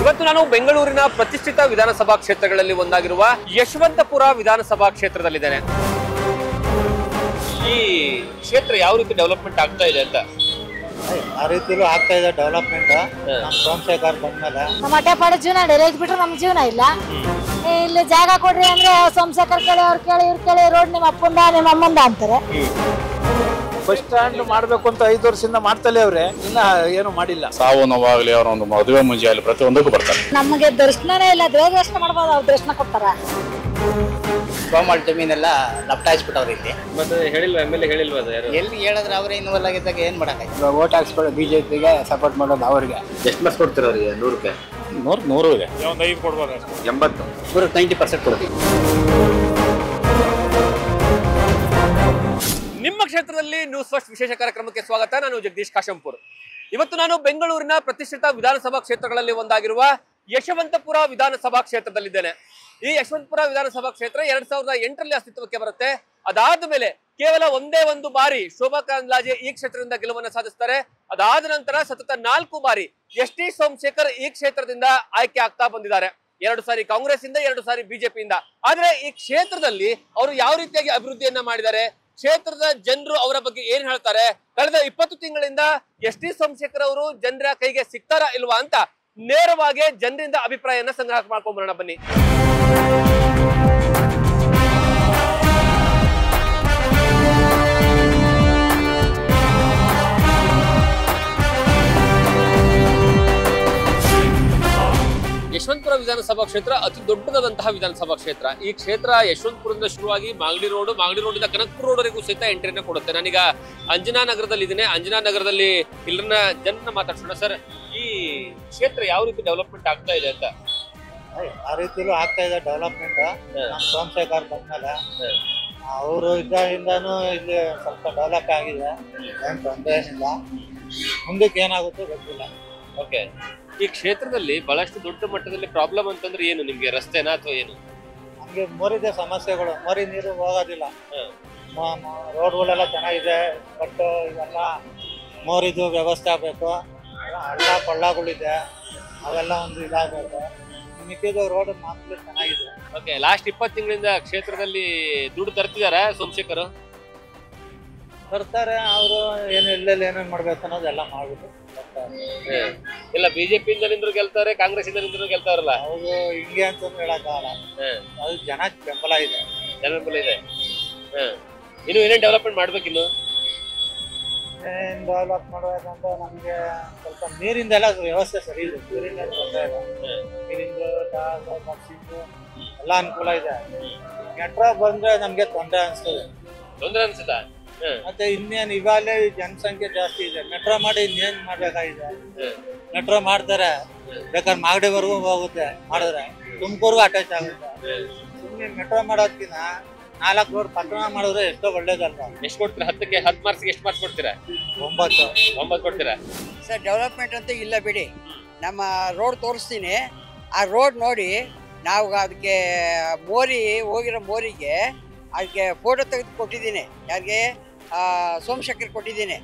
ಇವತ್ತು ನಾನು ಬೆಂಗಳೂರಿನ ಪ್ರತಿಷ್ಠಿತ ವಿಧಾನಸಭಾ ಕ್ಷೇತ್ರಗಳಲ್ಲಿ ಒಂದಾಗಿರುವ ಯಶವಂತಪುರ ವಿಧಾನಸಭಾ ಕ್ಷೇತ್ರದಲ್ಲಿದ್ದೇನೆ. ಈ ಕ್ಷೇತ್ರ ಯಾವ ರೀತಿ ಡೆವಲಪ್ಮೆಂಟ್ ಆಗ್ತಾ ಇದೆ ಅಂತ? ಆ ರೀತಿಲೂ ಆಗ್ತಾ ಇದೆ ಡೆವಲಪ್ಮೆಂಟ್. ನಮ್ಮ ಸೋಮಶೇಖರ್ ಬಂದ್ಮೇಲೆ ನಮ್ಮ ಹೊಟ್ಟೆಪಾಡ ಜೀವನ ರೇಜ್ ಬಿಟ್ರೆ ನಮ್ಮ ಜೀವನ ಇಲ್ಲ. ಇಲ್ಲಿ ಜಾಗ ಕೊಡ್ರಿ ಅಂದ್ರೆ ಸೋಮಶೇಖರ್ ಕೇಳಿ ಅವ್ರು ಕೇಳಿ ಇವ್ರು ಕೇಳಿ ರೋಡ್ ನಿಮ್ಮ ಅಪ್ಪಂದ ನಿಮ್ಮ ಅಮ್ಮಂದ ಅಂತಾರೆ. ಬಸ್ ಸ್ಟ್ಯಾಂಡ್ ಮಾಡ್ಬೇಕು ಅಂತ 5 ವರ್ಷದಿಂದ ಮಾಡ್ತಲೇ ಅವ್ರೆ, ಇನ್ನ ಏನು ಮಾಡಿಲ್ಲ. ಸಾವು ನೋವಾಗ್ಲಿ, ಅವರ ಒಂದು ಮದುವೆ ಮುಂಜೆ ಅಲ್ಲಿ ಪ್ರತಿಯೊಂದಕ್ಕೂ ಬರ್ತಾರೆ. ನಮಗೆ ದರ್ಶನನೇ ಇಲ್ಲ, ದೇವ್ರ ದರ್ಶನ ಮಾಡ್ಬೋದು, ಅವ್ರು ದರ್ಶನ ಕೊಡ್ತಾರ. ಗೋಮಾಳ ಜಮೀನೆಲ್ಲ ಲಪ್ಟಾಯಿಸ್ಬಿಟ್ಟವ್ರು ಇಲ್ಲಿ. ಮತ್ತೆ ಹೇಳಿಲ್ವಾ ಎಮ್.ಎಲ್.ಎ ಹೇಳಿಲ್ವಾ? ಎಲ್ಲಿ ಹೇಳಿದ್ರೆ ಅವರೇ ಇನ್ವಾಲ್ವ್ ಆಗಿದ್ದಾಗ ಏನ್ ಮಾಡಕ್ಕೆ? ವೋಟ್ ಹಾಕ್ಸ್ಕೊಳ್ಳೋ ಬಿಜೆಪಿಗೆ ಸಪೋರ್ಟ್ ಮಾಡೋದು ಅವ್ರಿಗೆ. ಎಷ್ಟು ಮಾರ್ಕ್ಸ್ ಕೊಡ್ತೀರ ಅವರಿಗೆ? 100ಕ್ಕೆ 100 ಇದೆ. ಒಂದು 5 ಕೊಡ್ಬೋದು. 80 90% ಕೊಡ್ತೀವಿ. ನಿಮ್ಮ ಕ್ಷೇತ್ರದಲ್ಲಿ ನ್ಯೂಸ್ ಫಸ್ಟ್ ವಿಶೇಷ ಕಾರ್ಯಕ್ರಮಕ್ಕೆ ಸ್ವಾಗತ. ನಾನು ಜಗದೀಶ್ ಕಾಶಂಪುರ್. ಇವತ್ತು ನಾನು ಬೆಂಗಳೂರಿನ ಪ್ರತಿಷ್ಠಿತ ವಿಧಾನಸಭಾ ಕ್ಷೇತ್ರಗಳಲ್ಲಿ ಒಂದಾಗಿರುವ ಯಶವಂತಪುರ ವಿಧಾನಸಭಾ ಕ್ಷೇತ್ರದಲ್ಲಿದ್ದೇನೆ. ಈ ಯಶವಂತಪುರ ವಿಧಾನಸಭಾ ಕ್ಷೇತ್ರ 2008ರಲ್ಲಿ ಅಸ್ತಿತ್ವಕ್ಕೆ ಬರುತ್ತೆ. ಅದಾದ ಮೇಲೆ ಕೇವಲ ಒಂದೇ ಒಂದು ಬಾರಿ ಶೋಭಾ ಕರಂದ್ಲಾಜೆ ಈ ಕ್ಷೇತ್ರದಿಂದ ಗೆಲುವನ್ನು ಸಾಧಿಸ್ತಾರೆ. ಅದಾದ ನಂತರ ಸತತ 4 ಬಾರಿ ಎಸ್.ಟಿ. ಸೋಮಶೇಖರ್ ಈ ಕ್ಷೇತ್ರದಿಂದ ಆಯ್ಕೆ ಆಗ್ತಾ ಬಂದಿದ್ದಾರೆ. 2 ಸಾರಿ ಕಾಂಗ್ರೆಸ್ ಇಂದ, 2 ಸಾರಿ ಬಿಜೆಪಿಯಿಂದ. ಆದ್ರೆ ಈ ಕ್ಷೇತ್ರದಲ್ಲಿ ಅವರು ಯಾವ ರೀತಿಯಾಗಿ ಅಭಿವೃದ್ಧಿಯನ್ನ ಮಾಡಿದ್ದಾರೆ, ಕ್ಷೇತ್ರದ ಜನರು ಅವರ ಬಗ್ಗೆ ಏನ್ ಹೇಳ್ತಾರೆ, ಕಳೆದ 20 ತಿಂಗಳಿಂದ ಎಸ್.ಟಿ. ಸೋಮಶೇಖರ್ ಅವರು ಜನರ ಕೈಗೆ ಸಿಗ್ತಾರಾ ಇಲ್ವಾ ಅಂತ ನೇರವಾಗಿ ಜನರಿಂದ ಅಭಿಪ್ರಾಯನ ಸಂಗ್ರಹ ಮಾಡ್ಕೊಂಡ್ ಬರೋಣ ಬನ್ನಿ. ಯಶವಂತಪುರ ವಿಧಾನಸಭಾ ಕ್ಷೇತ್ರ ಅತಿ ದೊಡ್ಡದಾದಂತಹ ವಿಧಾನಸಭಾ ಕ್ಷೇತ್ರ. ಈ ಕ್ಷೇತ್ರ ಯಶವಂತಪುರದಿಂದ ಶುರುವಾಗಿ ಮಾಗಡಿ ರೋಡಿಂದ ಕನಕಪುರ ರೋಡ್ವರೆಗೂ ಸಹಿತ ಎಂಟ್ರಿಯನ್ನ ಕೊಡುತ್ತೆ. ನಾನೀಗ ಅಂಜನಾ ನಗರದಲ್ಲಿ ಇದ್ದೀನಿ. ಅಂಜನಾ ನಗರದಲ್ಲಿ ಇಲ್ಲಿನ ಜನರನ್ನ ಮಾತಾಡ್ಸೋಣ. ಸರ್, ಈ ಕ್ಷೇತ್ರ ಯಾವ ರೀತಿ ಡೆವಲಪ್ಮೆಂಟ್ ಆಗ್ತಾ ಇದೆ ಅಂತ? ಆ ರೀತಿಲೂ ಆಗ್ತಾ ಇದೆ ಡೆವಲಪ್ಮೆಂಟ್. ನಮ್ಮ ಸೋಮಶೇಖರ್ ಬಂದ್ಮೇಲೆ ಅವರು ಇದ್ದಾಗಿಂದಾನು ಇಲ್ಲಿ ಸ್ವಲ್ಪ ಡೆವಲಪ್ ಆಗಿದೆ, ಏನು ತೊಂದರೆ ಏನಿಲ್ಲ. ಮುಂದಕ್ಕೆ ಏನಾಗುತ್ತೋ ಗೊತ್ತಿಲ್ಲ. ಓಕೆ, ಈ ಕ್ಷೇತ್ರದಲ್ಲಿ ಬಹಳಷ್ಟು ದೊಡ್ಡ ಮಟ್ಟದಲ್ಲಿ ಪ್ರಾಬ್ಲಮ್ ಅಂತಂದ್ರೆ ಏನು? ನಿಮ್ಗೆ ರಸ್ತೆನಾ ಅಥವಾ ಏನು? ನಮ್ಗೆ ಮೋರಿದೆ ಸಮಸ್ಯೆಗಳು. ಮೋರಿ ನೀರು ಹೋಗೋದಿಲ್ಲ. ರೋಡ್ಗಳೆಲ್ಲ ಚೆನ್ನಾಗಿದೆ, ಬಟ್ ಇವೆಲ್ಲ ಮೋರಿದು ವ್ಯವಸ್ಥೆ ಆಗಬೇಕು. ಹಳ್ಳ ಕೊಳ್ಳಗಳಿದೆ, ಅವೆಲ್ಲ ಒಂದು ಇದಾಗಬೇಕು. ಮಿಕ್ಕಿದ ರೋಡ್ ಮಾತ್ರ ಚೆನ್ನಾಗಿದೆ. ಓಕೆ, ಲಾಸ್ಟ್ 20 ತಿಂಗಳಿಂದ ಕ್ಷೇತ್ರದಲ್ಲಿ ದುಡ್ಡು ತರ್ತಿದಾರ ಸೋಮಶೇಖರ್? ಬರ್ತಾರೆ ಅವರು, ಏನು ಎಲ್ಲೆಲ್ಲಿ ಏನೇನು ಮಾಡ್ಬೇಕು ಅನ್ನೋದೆಲ್ಲ ಮಾಡ್ಬಿಟ್ಟು ಇಲ್ಲ, ಬಿಜೆಪಿ ಇಂದ ನಿಂದ್ರು ಗೆಲ್ತಾರೆ, ಕಾಂಗ್ರೆಸ್ ಇಂದ ನಿಂದ್ರು ಗೆಲ್ತಾರಲ್ಲ. ಅವರು ಹಿಂಗೆ ಅಂತಂದು ಹೇಳಕ್ಕಾಗಲ್ಲ. ಅದು ಜನ ಬೆಂಬಲ ಇದೆ, ಬೆಂಬಲ ಇದೆ. ಇನ್ನು ಏನೇನು ಡೆವಲಪ್ಮೆಂಟ್ ಮಾಡ್ಬೇಕಿನ್ನು? ಏನ್ ಡೆವಲಪ್ ಮಾಡ್ಬೇಕಂತ ನಮ್ಗೆ ಸ್ವಲ್ಪ ನೀರಿಂದೆಲ್ಲ ವ್ಯವಸ್ಥೆ ಸರಿ ಇದೆ. ನೀರಿಂದ ತೊಂದರೆ ಇದೆ. ನೀರಿಂದು ಬಸ್ಸಿಂದು ಎಲ್ಲ ಅನುಕೂಲ ಇದೆ. ಮೆಟ್ರೋ ಬಂದ್ರೆ ನಮ್ಗೆ ತೊಂದರೆ ಅನ್ಸ್ತದೆ. ತೊಂದರೆ ಅನ್ಸುತ್ತಾ? ಮತ್ತೆ ಇನ್ನೇನು ಇವಾಗಲೇ ಜನಸಂಖ್ಯೆ ಜಾಸ್ತಿ ಇದೆ. ಮೆಟ್ರೋ ಮಾಡಿ ಇನ್ನೇನ್ ಮಾಡ್ಬೇಕಾಗಿದೆ? ಮೆಟ್ರೋ ಮಾಡ್ತಾರೆ, ಬೇಕಾದ್ರೆ ಮಾಗಡಿವರೆಗೂ ಹೋಗುತ್ತೆ. ಮಾಡಿದ್ರೆ ತುಮಕೂರ್ಗೂ ಅಟ್ಯಾಚ್ ಆಗುತ್ತೆ. ಸುಮ್ಮನೆ ಮೆಟ್ರೋ ಮಾಡೋದ್ಕಿನ್ನ 4 ರೋಡ್ ಪಟ್ಟಣ ಮಾಡಿದ್ರೆ ಎಷ್ಟೋ ಒಳ್ಳೇದಲ್ವಾ? ಎಷ್ಟು ಕೊಡ್ತೀರಾ? 10ಕ್ಕೆ 10 ಮಾರ್ಕ್ಸ್ಗೆ ಎಷ್ಟು ಮಾರ್ಕ್ಸ್ ಕೊಡ್ತೀರಾ? 9 ಕೊಡ್ತೀರಾ? ಸರ್, ಡೆವಲಪ್ಮೆಂಟ್ ಅಂತೂ ಇಲ್ಲ ಬಿಡಿ. ನಮ್ಮ ರೋಡ್ ತೋರಿಸ್ತೀನಿ, ಆ ರೋಡ್ ನೋಡಿ ನಾವು ಅದಕ್ಕೆ ಹೋಗಿರೋ ಮೋರಿಗೆ ಅದಕ್ಕೆ ಫೋಟೋ ತೆಗೆದು ಕೊಟ್ಟಿದ್ದೀನಿ. ಯಾರಿಗೆ? ಸೋಮಶೇಖರ್ ಕೊಟ್ಟಿದ್ದೀನಿ.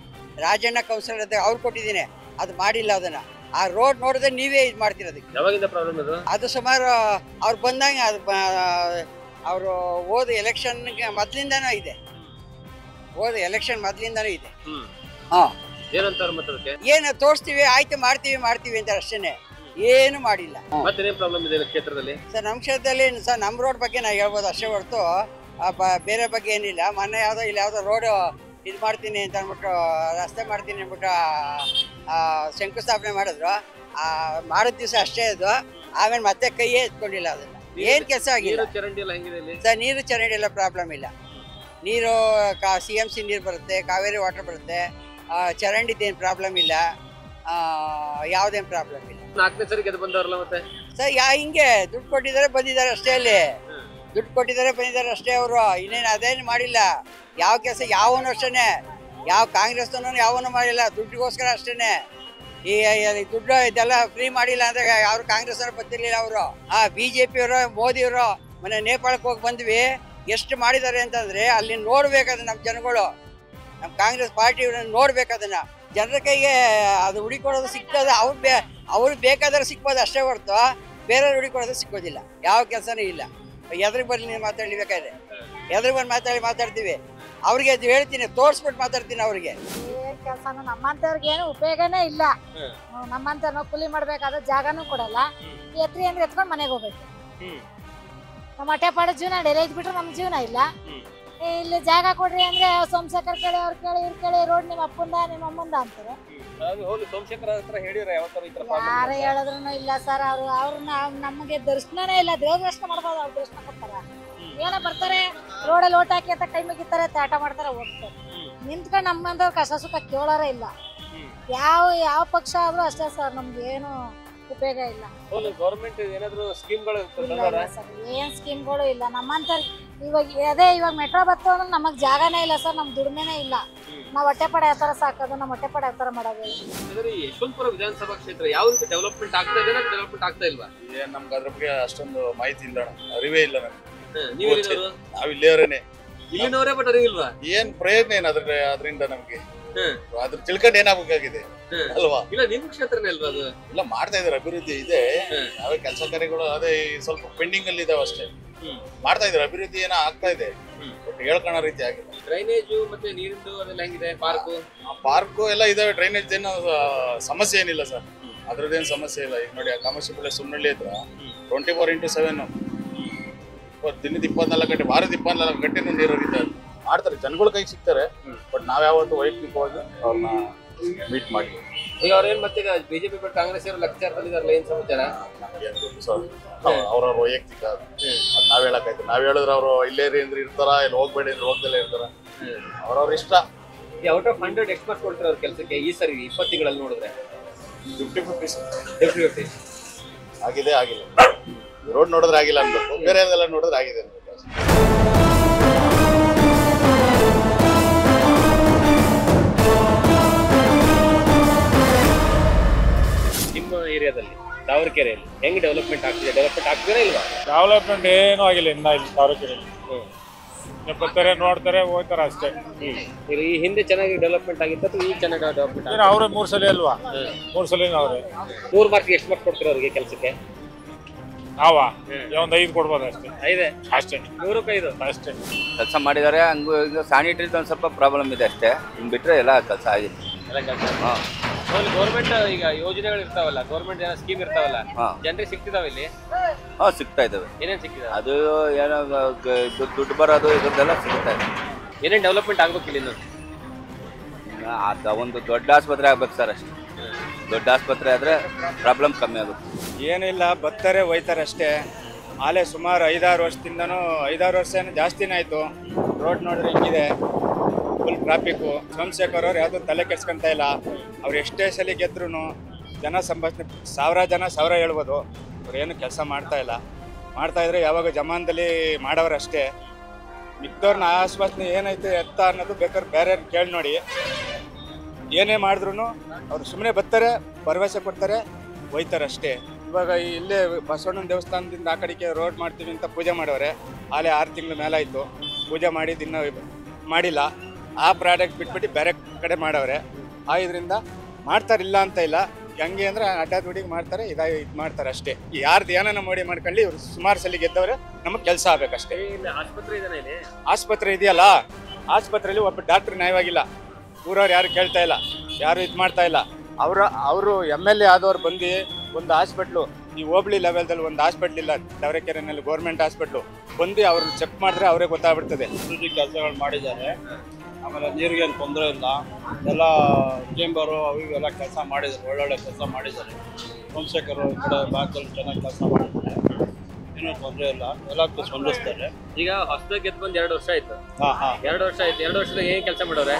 ರಾಜಣ್ಣ ಕೌನ್ಸಿಲರ್ ಅಂತ ಅವ್ರು ಕೊಟ್ಟಿದ್ದೀನಿ. ಅದು ಮಾಡಿಲ್ಲ. ಅದನ್ನ ಆ ರೋಡ್ ನೋಡಿದ್ರೆ ನೀವೇ ಇದು ಮಾಡ್ತಿರೋದಕ್ಕೆ. ಯಾವಾಗಿಂದ ಪ್ರಾಬ್ಲಮ್ ಅದು? ಅದು ಸುಮಾರು ಅವ್ರು ಬಂದಾಗ ಅದು ಅವರು ಹೋದ ಎಲೆಕ್ಷನ್ಗೆ ಮೊದಲಿಂದನೂ ಇದೆ. ಎಲೆಕ್ಷನ್ ಮೊದಲಿಂದನೂ ಇದೆ. ಏನಂತಾರೆ ಮತ್ತೆ ಅದಕ್ಕೆ? ಏನು ತೋರಿಸ್ತೀವಿ, ಆಯ್ತು ಮಾಡ್ತೀವಿ ಅಂತಾರೆ ಅಷ್ಟೇನೆ, ಏನು ಮಾಡಿಲ್ಲ. ಮತ್ತೇನೇನು ಪ್ರಾಬ್ಲಮ್ ಇದೆ ಕ್ಷೇತ್ರದಲ್ಲಿ? ಸರ್, ನಮ್ಮ ಕ್ಷೇತ್ರದಲ್ಲಿ ಸರ್ ನಮ್ಮ ರೋಡ್ ಬಗ್ಗೆ ನಾವು ಹೇಳ್ಬೋದು ಅಷ್ಟೇ ಹೊರತು ಬೇರೆ ಬಗ್ಗೆ ಏನಿಲ್ಲ. ಮೊನ್ನೆ ಯಾವುದೋ ರೋಡ್ ಇದು ಮಾಡ್ತೀನಿ ಅಂತ ಅಂದ್ಬಿಟ್ಟು, ರಸ್ತೆ ಮಾಡ್ತೀನಿ ಅಂದ್ಬಿಟ್ಟು ಶಂಕುಸ್ಥಾಪನೆ ಮಾಡಿದ್ರು. ಮಾಡಿದ ದಿವಸ ಅಷ್ಟೇ ಅದು. ಆಮೇಲೆ ಮತ್ತೆ ಕೈಯೇ ಎತ್ಕೊಂಡಿಲ್ಲ. ಅದನ್ನ ಏನ್ ಕೆಲಸ ಆಗಿಲ್ಲ. ಸರ್, ನೀರು ಚರಂಡಿ ಎಲ್ಲ ಪ್ರಾಬ್ಲಮ್ ಇಲ್ಲ. ನೀರು CMC ನೀರು ಬರುತ್ತೆ, ಕಾವೇರಿ ವಾಟರ್ ಬರುತ್ತೆ. ಚರಂಡಿದೇನು ಪ್ರಾಬ್ಲಮ್ ಇಲ್ಲ, ಯಾವುದೇನು ಪ್ರಾಬ್ಲಮ್ ಇಲ್ಲ. 4ನೇ ಸರಿ ಗೆದ್ದು ಬಂದವರಲ್ಲ ಮತ್ತೆ? ಸರ್, ಹಿಂಗೆ ದುಡ್ಡು ಕೊಟ್ಟಿದ್ದಾರೆ ಬಂದಿದ್ದಾರೆ ಅಷ್ಟೇ. ಅಲ್ಲಿ ದುಡ್ಡು ಕೊಟ್ಟಿದ್ದಾರೆ ಬಂದಿದ್ದಾರೆ ಅಷ್ಟೇ. ಅವರು ಇನ್ನೇನು ಅದೇನು ಮಾಡಿಲ್ಲ. ಯಾವ ಕೆಲಸ ಯಾವನು ಅಷ್ಟೇನೆ, ಯಾವ ಕಾಂಗ್ರೆಸ್ನೂ ಯಾವನು ಮಾಡಿಲ್ಲ. ದುಡ್ಡಿಗೋಸ್ಕರ ಅಷ್ಟೇನೆ. ಈ ದುಡ್ಡು ಇದೆಲ್ಲ ಫ್ರೀ ಮಾಡಿಲ್ಲ ಅಂದ್ರೆ ಯಾರು ಕಾಂಗ್ರೆಸ್ ಅವ್ರು ಬರ್ತಿರ್ಲಿಲ್ಲ. ಅವರು BJP ಅವರು, ಮೋದಿ ಅವರು ಮೊನ್ನೆ ನೇಪಾಳಕ್ಕೆ ಹೋಗಿ ಬಂದ್ವಿ. ಎಷ್ಟು ಮಾಡಿದ್ದಾರೆ ಅಂತಂದ್ರೆ ಅಲ್ಲಿ ನೋಡ್ಬೇಕದ ನಮ್ಮ ಜನಗಳು, ನಮ್ಮ ಕಾಂಗ್ರೆಸ್ ಪಾರ್ಟಿ ನೋಡ್ಬೇಕು. ಅದನ್ನ ಜನರ ಕೈಗೆ ಅದು ಹುಡಿಕೊಡೋದು ಸಿಗ್ತದೆ. ಅವ್ರಿಗೆ ಬೇಕಾದ್ರೆ ಸಿಕ್ಬೋದು ಅಷ್ಟೇ ಹೊರತು ಬೇರೆಯವ್ರು ಹುಡಿಕೊಡೋದು ಸಿಕ್ಕೋದಿಲ್ಲ. ಯಾವ ಕೆಲಸನೂ ಇಲ್ಲ. ಎದ್ರಿಗೆ ಬರಲಿ ನೀವು ಮಾತಾಡಲಿ ಬೇಕಾದ್ರೆ ಎದ್ರಿಗೆ ಬಂದು ಮಾತಾಡ್ತೀವಿ. ಅವ್ರಿಗೆ ಅದು ಹೇಳ್ತೀನಿ, ತೋರಿಸ್ಬಿಟ್ಟು ಮಾತಾಡ್ತೀನಿ. ಅವ್ರಿಗೆ ಏನ್ ಕೆಲ್ಸನೂ ನಮ್ಮಂತವ್ರಿಗೆ ಏನು ಉಪಯೋಗನೇ ಇಲ್ಲ. ನಮ್ಮಂತ ನಾವು ಕೂಲಿ ಮಾಡ್ಬೇಕಾದ್ರೆ ಜಾಗನೂ ಕೊಡಲ್ಲ. ಎತ್ರಿ ಅಂದ್ರೆ ಎತ್ಕೊಂಡು ಮನೆಗೆ ಹೋಗ್ಬೇಕು. ನಮ್ಮ ಹೊಟ್ಟೆ ಪಾಡೋ ಜೀವನ ಡೆರೇಜ್ ಬಿಟ್ರೆ ನಮ್ ಜೀವನ ಇಲ್ಲ. ಇಲ್ಲಿ ಜಾಗ ಕೊಡ್ರಿ ಅಂದ್ರೆ ಸೋಮಶೇಖರ್ ಕೇಳಿ ಅವ್ರು ಕೇಳಿ ಇವ್ರು ಕೇಳಿ ರೋಡ್ ನಿಮ್ಮ ಅಪ್ಪಂದ ನಿಮ್ಮ ಅಮ್ಮಂದ ಅಂತಾರೆ. ಯಾರು ಹೇಳಿದ್ರು ಇಲ್ಲ ಸರ್. ಅವ್ರನ್ನ ನಮಗೆ ದರ್ಶನನೇ ಇಲ್ಲ. ದೇವ್ರ ದರ್ಶನ ಮಾಡ್ಬೋದು, ಅವ್ರು ದರ್ಶನ ಕೊಡ್ತಾರ. ಏನೋ ಬರ್ತಾರೆ ರೋಡಲ್ಲಿ ಓಟ್ ಹಾಕಿ ಅಂತ ಕೈ ಮುಗಿತಾರೆ, ತಾಟ ಮಾಡ್ತಾರೆ, ಹೋಗ್ತಾರೆ. ನಿಂತ್ಕೊಂಡು ನಮ್ಮಂದವ್ರು ಕಷ್ಟ ಸುಖ ಕೇಳೋರೇ ಇಲ್ಲ. ಯಾವ ಪಕ್ಷ ಆದ್ರೂ ಅಷ್ಟೇ ಸರ್, ನಮ್ಗೆ ಏನು ಉಪಯೋಗ ಇಲ್ಲ. ಗೌರ್ಮೆಂಟ್ ಏನಾದ್ರು ಸ್ಕೀಮ್ಗಳು ಏನ್ ಸ್ಕೀಮ್ಗಳು ಇಲ್ಲ ನಮ್ಮಂತವ್ರಿಗೆ. ಇವಾಗ ಮೆಟ್ರೋ ಬತ್ತು ಅಂದ್ರೆ ನಮಗ್ ಜಾಗನೇ ಇಲ್ಲ ಸರ್. ನಮ್ ದುಡಿಮೆನೇ ಇಲ್ಲ. ನಾವ್ ಹೊಟ್ಟೆ ಪಡೆ ಯಾವ ತರ ಸಾಕೋದು, ನಮ್ಮ ಹೊಟ್ಟೆ ಪಡೆ ಯಾವ ತರ ಮಾಡೋದು. ಯಶವಂತಪುರ ವಿಧಾನಸಭಾ ಕ್ಷೇತ್ರ ಯಾವ ರೀತಿ ಡೆವಲಪ್ಮೆಂಟ್ ಆಗ್ತಾ ಇದೆ, ಡೆವಲಪ್ಮೆಂಟ್ ಆಗ್ತಾ ಇಲ್ವಾ? ನಮ್ಗೆ ಅದ್ರ ಬಗ್ಗೆ ಅಷ್ಟೊಂದು ಮಾಹಿತಿ ಇಲ್ಲ, ಅರಿವೇ ಇಲ್ಲ ನಮ್ಗೆ. ನಾವ್ ಇಲ್ಲಿಯವರೇನೆ, ಇಲ್ಲಿನವರೇ, ಬಟ್ ಅರಿವಿಲ್ವಾ? ಏನ್ ಪ್ರಯತ್ನ ಏನ್ ಅದರಿಂದ ನಮ್ಗೆ ಅದ್ರ ತಿಳ್ಕೊಂಡು ಏನಾಗಬೇಕಾಗಿದೆ ಅಲ್ವಾ? ಇಲ್ಲ ನಿಮ್ ಕ್ಷೇತ್ರನೇ ಅಲ್ವಾ ಅದು? ಇಲ್ಲ ಮಾಡ್ತಾ ಇದಾರೆ, ಅಭಿವೃದ್ಧಿ ಇದೆ. ನಾವೇ ಕೆಲಸ ಕಾರ್ಯಗಳು ಅದೇ ಸ್ವಲ್ಪ ಪೆಂಡಿಂಗ್ ಅಲ್ಲಿ ಇದಾವೆ ಅಷ್ಟೇ. ಮಾಡ್ತಾ ಇದಾರೆ, ಅಭಿವೃದ್ಧಿ ಏನೋ ಆಗ್ತಾ ಇದೆ, ಬಟ್ ಹೇಳ್ಕೊಳೋ ರೀತಿ ಆಗಿಲ್ಲ. ಡ್ರೈನೇಜು ಮತ್ತೆ ನೀರಿಂದು ಅದೆಲ್ಲ ಹೆಂಗಿದೆ? ಪಾರ್ಕು ಎಲ್ಲ ಇದಾವೆ. ಡ್ರೈನೇಜ್ ಏನು ಸಮಸ್ಯೆ ಏನಿಲ್ಲ ಸರ್, ಅದ್ರದ್ದೇನು ಸಮಸ್ಯೆ ಇಲ್ಲ. ಈಗ ನೋಡಿ, ಕಾಮರ್ಷಿಯಲ್ ಸುಮ್ಮನಹಳ್ಳಿ ಹತ್ರ 24x7 ದಿನದ 24 ಗಂಟೆ, ವಾರದ 24 ಗಂಟೆನೂ ನೀರು ಹರಿತಾರೆ. ಮಾಡ್ತಾರೆ, ಜನಗಳ ಕೈಗೆ ಸಿಗ್ತಾರೆ. ಬಟ್ ನಾವ್ಯಾವತ್ತು ವೈಯಕ್ತಿಕವಾಗಿ ಅವ್ರನ್ನ ಮೀಟ್ ಮಾಡಿ. ಈಗ ಅವ್ರೇನ್ ಮತ್ತೆ ಬಿಜೆಪಿ ಬಿಟ್ಟು ಕಾಂಗ್ರೆಸ್ ಲೆಕ್ಚರ್ದಲ್ಲಿದಾರಲ್ಲ, ಏನ್ ಸಮಾಚಾರ? ಅವ್ರವ್ರ ವೈಯಕ್ತಿಕ ನಾವ್ ಹೇಳಕ್ಕಾಯ್ತು. ನಾವ್ ಹೇಳಿದ್ರೆ ಅವ್ರು ಇಲ್ಲೇ ಅಂದ್ರೆ ಇರ್ತಾರ, ಇಲ್ಲಿ ಹೋಗ್ಬೇಡಿ ಅಂದ್ರೆ ಹೋಗ್ದಲ್ಲೇ ಇರ್ತಾರ. ಅವ್ರವ್ರ ಇಷ್ಟ. ಔಟ್ ಆಫ್ 100 ಎಕ್ಸ್ಪರ್ಟ್ ಕೊಡ್ತಾರೆ ಅವ್ರ ಕೆಲಸಕ್ಕೆ ಈ ಸರಿ 20 ತಿಂಗಳಲ್ಲಿ ನೋಡಿದ್ರೆ 50-50 ಆಗಿದೆ, ಆಗಿಲ್ಲ. ರೋಡ್ ನೋಡಿದ್ರೆ ಆಗಿಲ್ಲ ಅನ್ಬೇಕು, ಬೇರೆ ಎಲ್ಲ ನೋಡಿದ್ರೆ ಆಗಿದೆ ಅನ್ಬೇಕು. ನಿಮ್ಮ ಏರಿಯಾದಲ್ಲಿ ತಾವರೆಕೆರೆಯಲ್ಲಿ ಹೆಂಗ್ ಡೆವಲಪ್ಮೆಂಟ್ ಆಗ್ತಿದೆ? ಡೆವಲಪ್ಮೆಂಟ್ ಆಗ್ತಿದೆ ಇಲ್ವಾ? ಡೆವಲಪ್ಮೆಂಟ್ ಏನೂ ಆಗಿಲ್ಲ ಇನ್ನ ಇಲ್ಲಿ ತಾವರೆಕೆರೆಯಲ್ಲಿ. ಬರ್ತಾರೆ, ನೋಡ್ತಾರೆ, ಹೋಗ್ತಾರೆ ಅಷ್ಟೇ. ಈ ಹಿಂದೆ ಚೆನ್ನಾಗಿ ಡೆವಲಪ್ಮೆಂಟ್ ಆಗಿತ್ತು ಅಥವಾ ಈಗ ಚೆನ್ನಾಗಿ ಡೆವಲಪ್ಮೆಂಟ್? ಅವ್ರೆ 3 ಸಲ ಅಲ್ವಾ? 3 ಸಲ ಅವ್ರೆ. 100 ಮಾರ್ಕ್ಸ್ ಎಷ್ಟು ಮಾರ್ಕ್ಸ್ ಕೊಡ್ತೀರ ಅವ್ರಿಗೆ ಕೆಲಸಕ್ಕೆ? ಒಂದು 5 ಕೊಡ್ಬೋದು ಅಷ್ಟೇ. 5 ಅಷ್ಟೇ, 100ಕ್ಕೆ 5 ಅಷ್ಟೇ. ಕೆಲಸ ಮಾಡಿದ್ದಾರೆ. ಹಂಗೂ ಈಗ ಸ್ಯಾನಿಟರಿದು ಒಂದು ಸ್ವಲ್ಪ ಪ್ರಾಬ್ಲಮ್ ಇದೆ ಅಷ್ಟೇ. ಇನ್ನು ಬಿಟ್ಟರೆ ಎಲ್ಲ ಕೆಲಸ ಆಗಿದೆ. ಗೌರ್ಮೆಂಟ್ ಈಗ ಯೋಜನೆಗಳು ಇರ್ತಾವಲ್ಲ, ಗೌರ್ಮೆಂಟ್ ಏನೋ ಸ್ಕೀಮ್ ಇರ್ತಾವಲ್ಲ, ಜನರಿಗೆ ಸಿಗ್ತಿದಾವೆ ಇಲ್ಲಿ? ಸಿಗ್ತಾ ಇದಾವೆ. ಏನೇನು ಸಿಗ್ತಿದಾವೆ? ಅದು ಏನೋ ದುಡ್ಡು ಬರೋದು ಇದ್ರದ್ದೆಲ್ಲ ಸಿಗ್ತಾ ಇದೆ. ಏನೇನು ಡೆವಲಪ್ಮೆಂಟ್ ಆಗ್ಬೇಕು ಇಲ್ಲಿ? ಒಂದು ದೊಡ್ಡ ಆಸ್ಪತ್ರೆ ಆಗ್ಬೇಕು ಸರ್, ಅಷ್ಟೇ. ದೊಡ್ಡ ಆಸ್ಪತ್ರೆ ಆದರೆ ಪ್ರಾಬ್ಲಮ್ ಕಮ್ಮಿ ಆಗುತ್ತೆ. ಏನಿಲ್ಲ, ಬರ್ತಾರೆ ಹೋಯ್ತಾರೆ ಅಷ್ಟೇ. ಆಲೇ ಸುಮಾರು 5-6 ವರ್ಷದಿಂದನೂ 5-6 ವರ್ಷ ಏನೋ ಜಾಸ್ತಿನೇ ಆಯಿತು. ರೋಡ್ ನೋಡಿದ್ರೆ ಹಿಂಗಿದೆ, ಫುಲ್ ಟ್ರಾಫಿಕ್ಕು. ಸೋಮಶೇಖರ್ ಅವ್ರು ಯಾವುದೂ ತಲೆ ಕೆಡ್ಸ್ಕೊಂತ ಇಲ್ಲ. ಅವ್ರು ಎಷ್ಟೇ ಸಲ ಗೆದ್ರೂ ಜನ ಸಂಭಾಷಣೆ 1000 ಜನ 1000 ಹೇಳ್ಬೋದು. ಅವ್ರು ಏನು ಕೆಲಸ ಮಾಡ್ತಾಯಿಲ್ಲ. ಮಾಡ್ತಾಯಿದ್ರೆ ಯಾವಾಗ ಜಮಾನದಲ್ಲಿ ಮಾಡೋರು ಅಷ್ಟೇ. ಮಿಕ್ಕವ್ರನ್ನ ಆಶ್ವಾಸನೆ ಏನೈತೆ ಎತ್ತ ಅನ್ನೋದು ಬೇಕಾದ್ರೆ ಬೇರೆ ಕೇಳಿ ನೋಡಿ. ಏನೇ ಮಾಡಿದ್ರು ಅವ್ರು ಸುಮ್ಮನೆ ಬರ್ತಾರೆ, ಭರವಸೆ ಕೊಡ್ತಾರೆ, ಹೋಯ್ತಾರೆ ಅಷ್ಟೇ. ಇವಾಗ ಇಲ್ಲೇ ಬಸವಣ್ಣನ ದೇವಸ್ಥಾನದಿಂದ ಆ ಕಡೆಗೆ ರೋಡ್ ಮಾಡ್ತೀವಿ ಅಂತ ಪೂಜೆ ಮಾಡೋರೆ. ಆಲೇ 6 ತಿಂಗಳ ಮೇಲಾಯಿತು ಪೂಜೆ ಮಾಡಿದ್ದು, ಇನ್ನೂ ಮಾಡಿಲ್ಲ. ಆ ಪ್ರಾಡಕ್ಟ್ ಬಿಟ್ಬಿಟ್ಟು ಬೇರೆ ಕಡೆ ಮಾಡವ್ರೆ. ಇದರಿಂದ ಮಾಡ್ತಾರಿಲ್ಲ ಅಂತ ಇಲ್ಲ. ಹೆಂಗೆ ಅಂದರೆ ಅಡ್ಡಾದುಡಿಗೆ ಮಾಡ್ತಾರೆ, ಇದು ಮಾಡ್ತಾರೆ ಅಷ್ಟೇ. ಯಾರ್ದು ಏನಾನ ಮಾಡಿ ಮಾಡ್ಕೊಳ್ಳಿ, ಇವ್ರು ಸುಮಾರು ಸಲ ಗೆದ್ದವ್ರೆ. ನಮಗೆ ಕೆಲಸ ಆಗ್ಬೇಕಷ್ಟೇ. ಆಸ್ಪತ್ರೆ ಇದೆಯಲ್ಲ, ಆಸ್ಪತ್ರೆಯಲ್ಲಿ ಒಬ್ಬ ಡಾಕ್ಟ್ರ್ ನ್ಯಾಯವಾಗಿಲ್ಲ. ಊರವ್ರು ಯಾರು ಕೇಳ್ತಾ ಇಲ್ಲ, ಯಾರು ಇದು ಮಾಡ್ತಾ ಇಲ್ಲ. ಅವರು MLA ಆದವ್ರು ಬಂದು ಒಂದು ಹಾಸ್ಪಿಟ್ಲು, ಈ ಹೋಬಳಿ ಲೆವೆಲ್ದಲ್ಲಿ ಒಂದು ಹಾಸ್ಪಿಟ್ಲ್ ಇಲ್ಲ ತಾವರೆಕೆರೆನಲ್ಲಿ, ಗೌರ್ಮೆಂಟ್ ಹಾಸ್ಪಿಟ್ಲು ಬಂದು ಅವ್ರನ್ನ ಚೆಕ್ ಮಾಡಿದ್ರೆ ಅವರೇ ಗೊತ್ತಾಗ್ಬಿಡ್ತದೆ. ಕೆಲಸಗಳು ಮಾಡಿದ್ದಾರೆ. ಆಮೇಲೆ ನೀರಿಗೆ ಏನು ತೊಂದರೆ ಇಲ್ಲ. ಎಲ್ಲ ಚೇಂಬರು ಅವು ಇವೆಲ್ಲ ಕೆಲಸ ಮಾಡಿದ್ದಾರೆ, ಒಳ್ಳೊಳ್ಳೆ ಕೆಲಸ ಮಾಡಿದ್ದಾರೆ. ಸೋಮಶೇಖರ್ ಈ ಕಡೆ ಭಾಗದಲ್ಲಿ ಚೆನ್ನಾಗಿ ಕೆಲಸ ಮಾಡಿದ್ದಾರೆ. ಏನೂ ತೊಂದರೆ ಇಲ್ಲ, ಎಲ್ಲಕ್ಕೂ ಸ್ಪಂದಿಸ್ತಾರೆ. ಈಗ ಹೊಸದಾಗಿ ಗೆದ್ದು ಬಂದು 2 ವರ್ಷ ಆಯ್ತು. 2 ವರ್ಷ ಆಯ್ತು. 2 ವರ್ಷದಾಗ ಏನು ಕೆಲಸ ಮಾಡೋರೆ?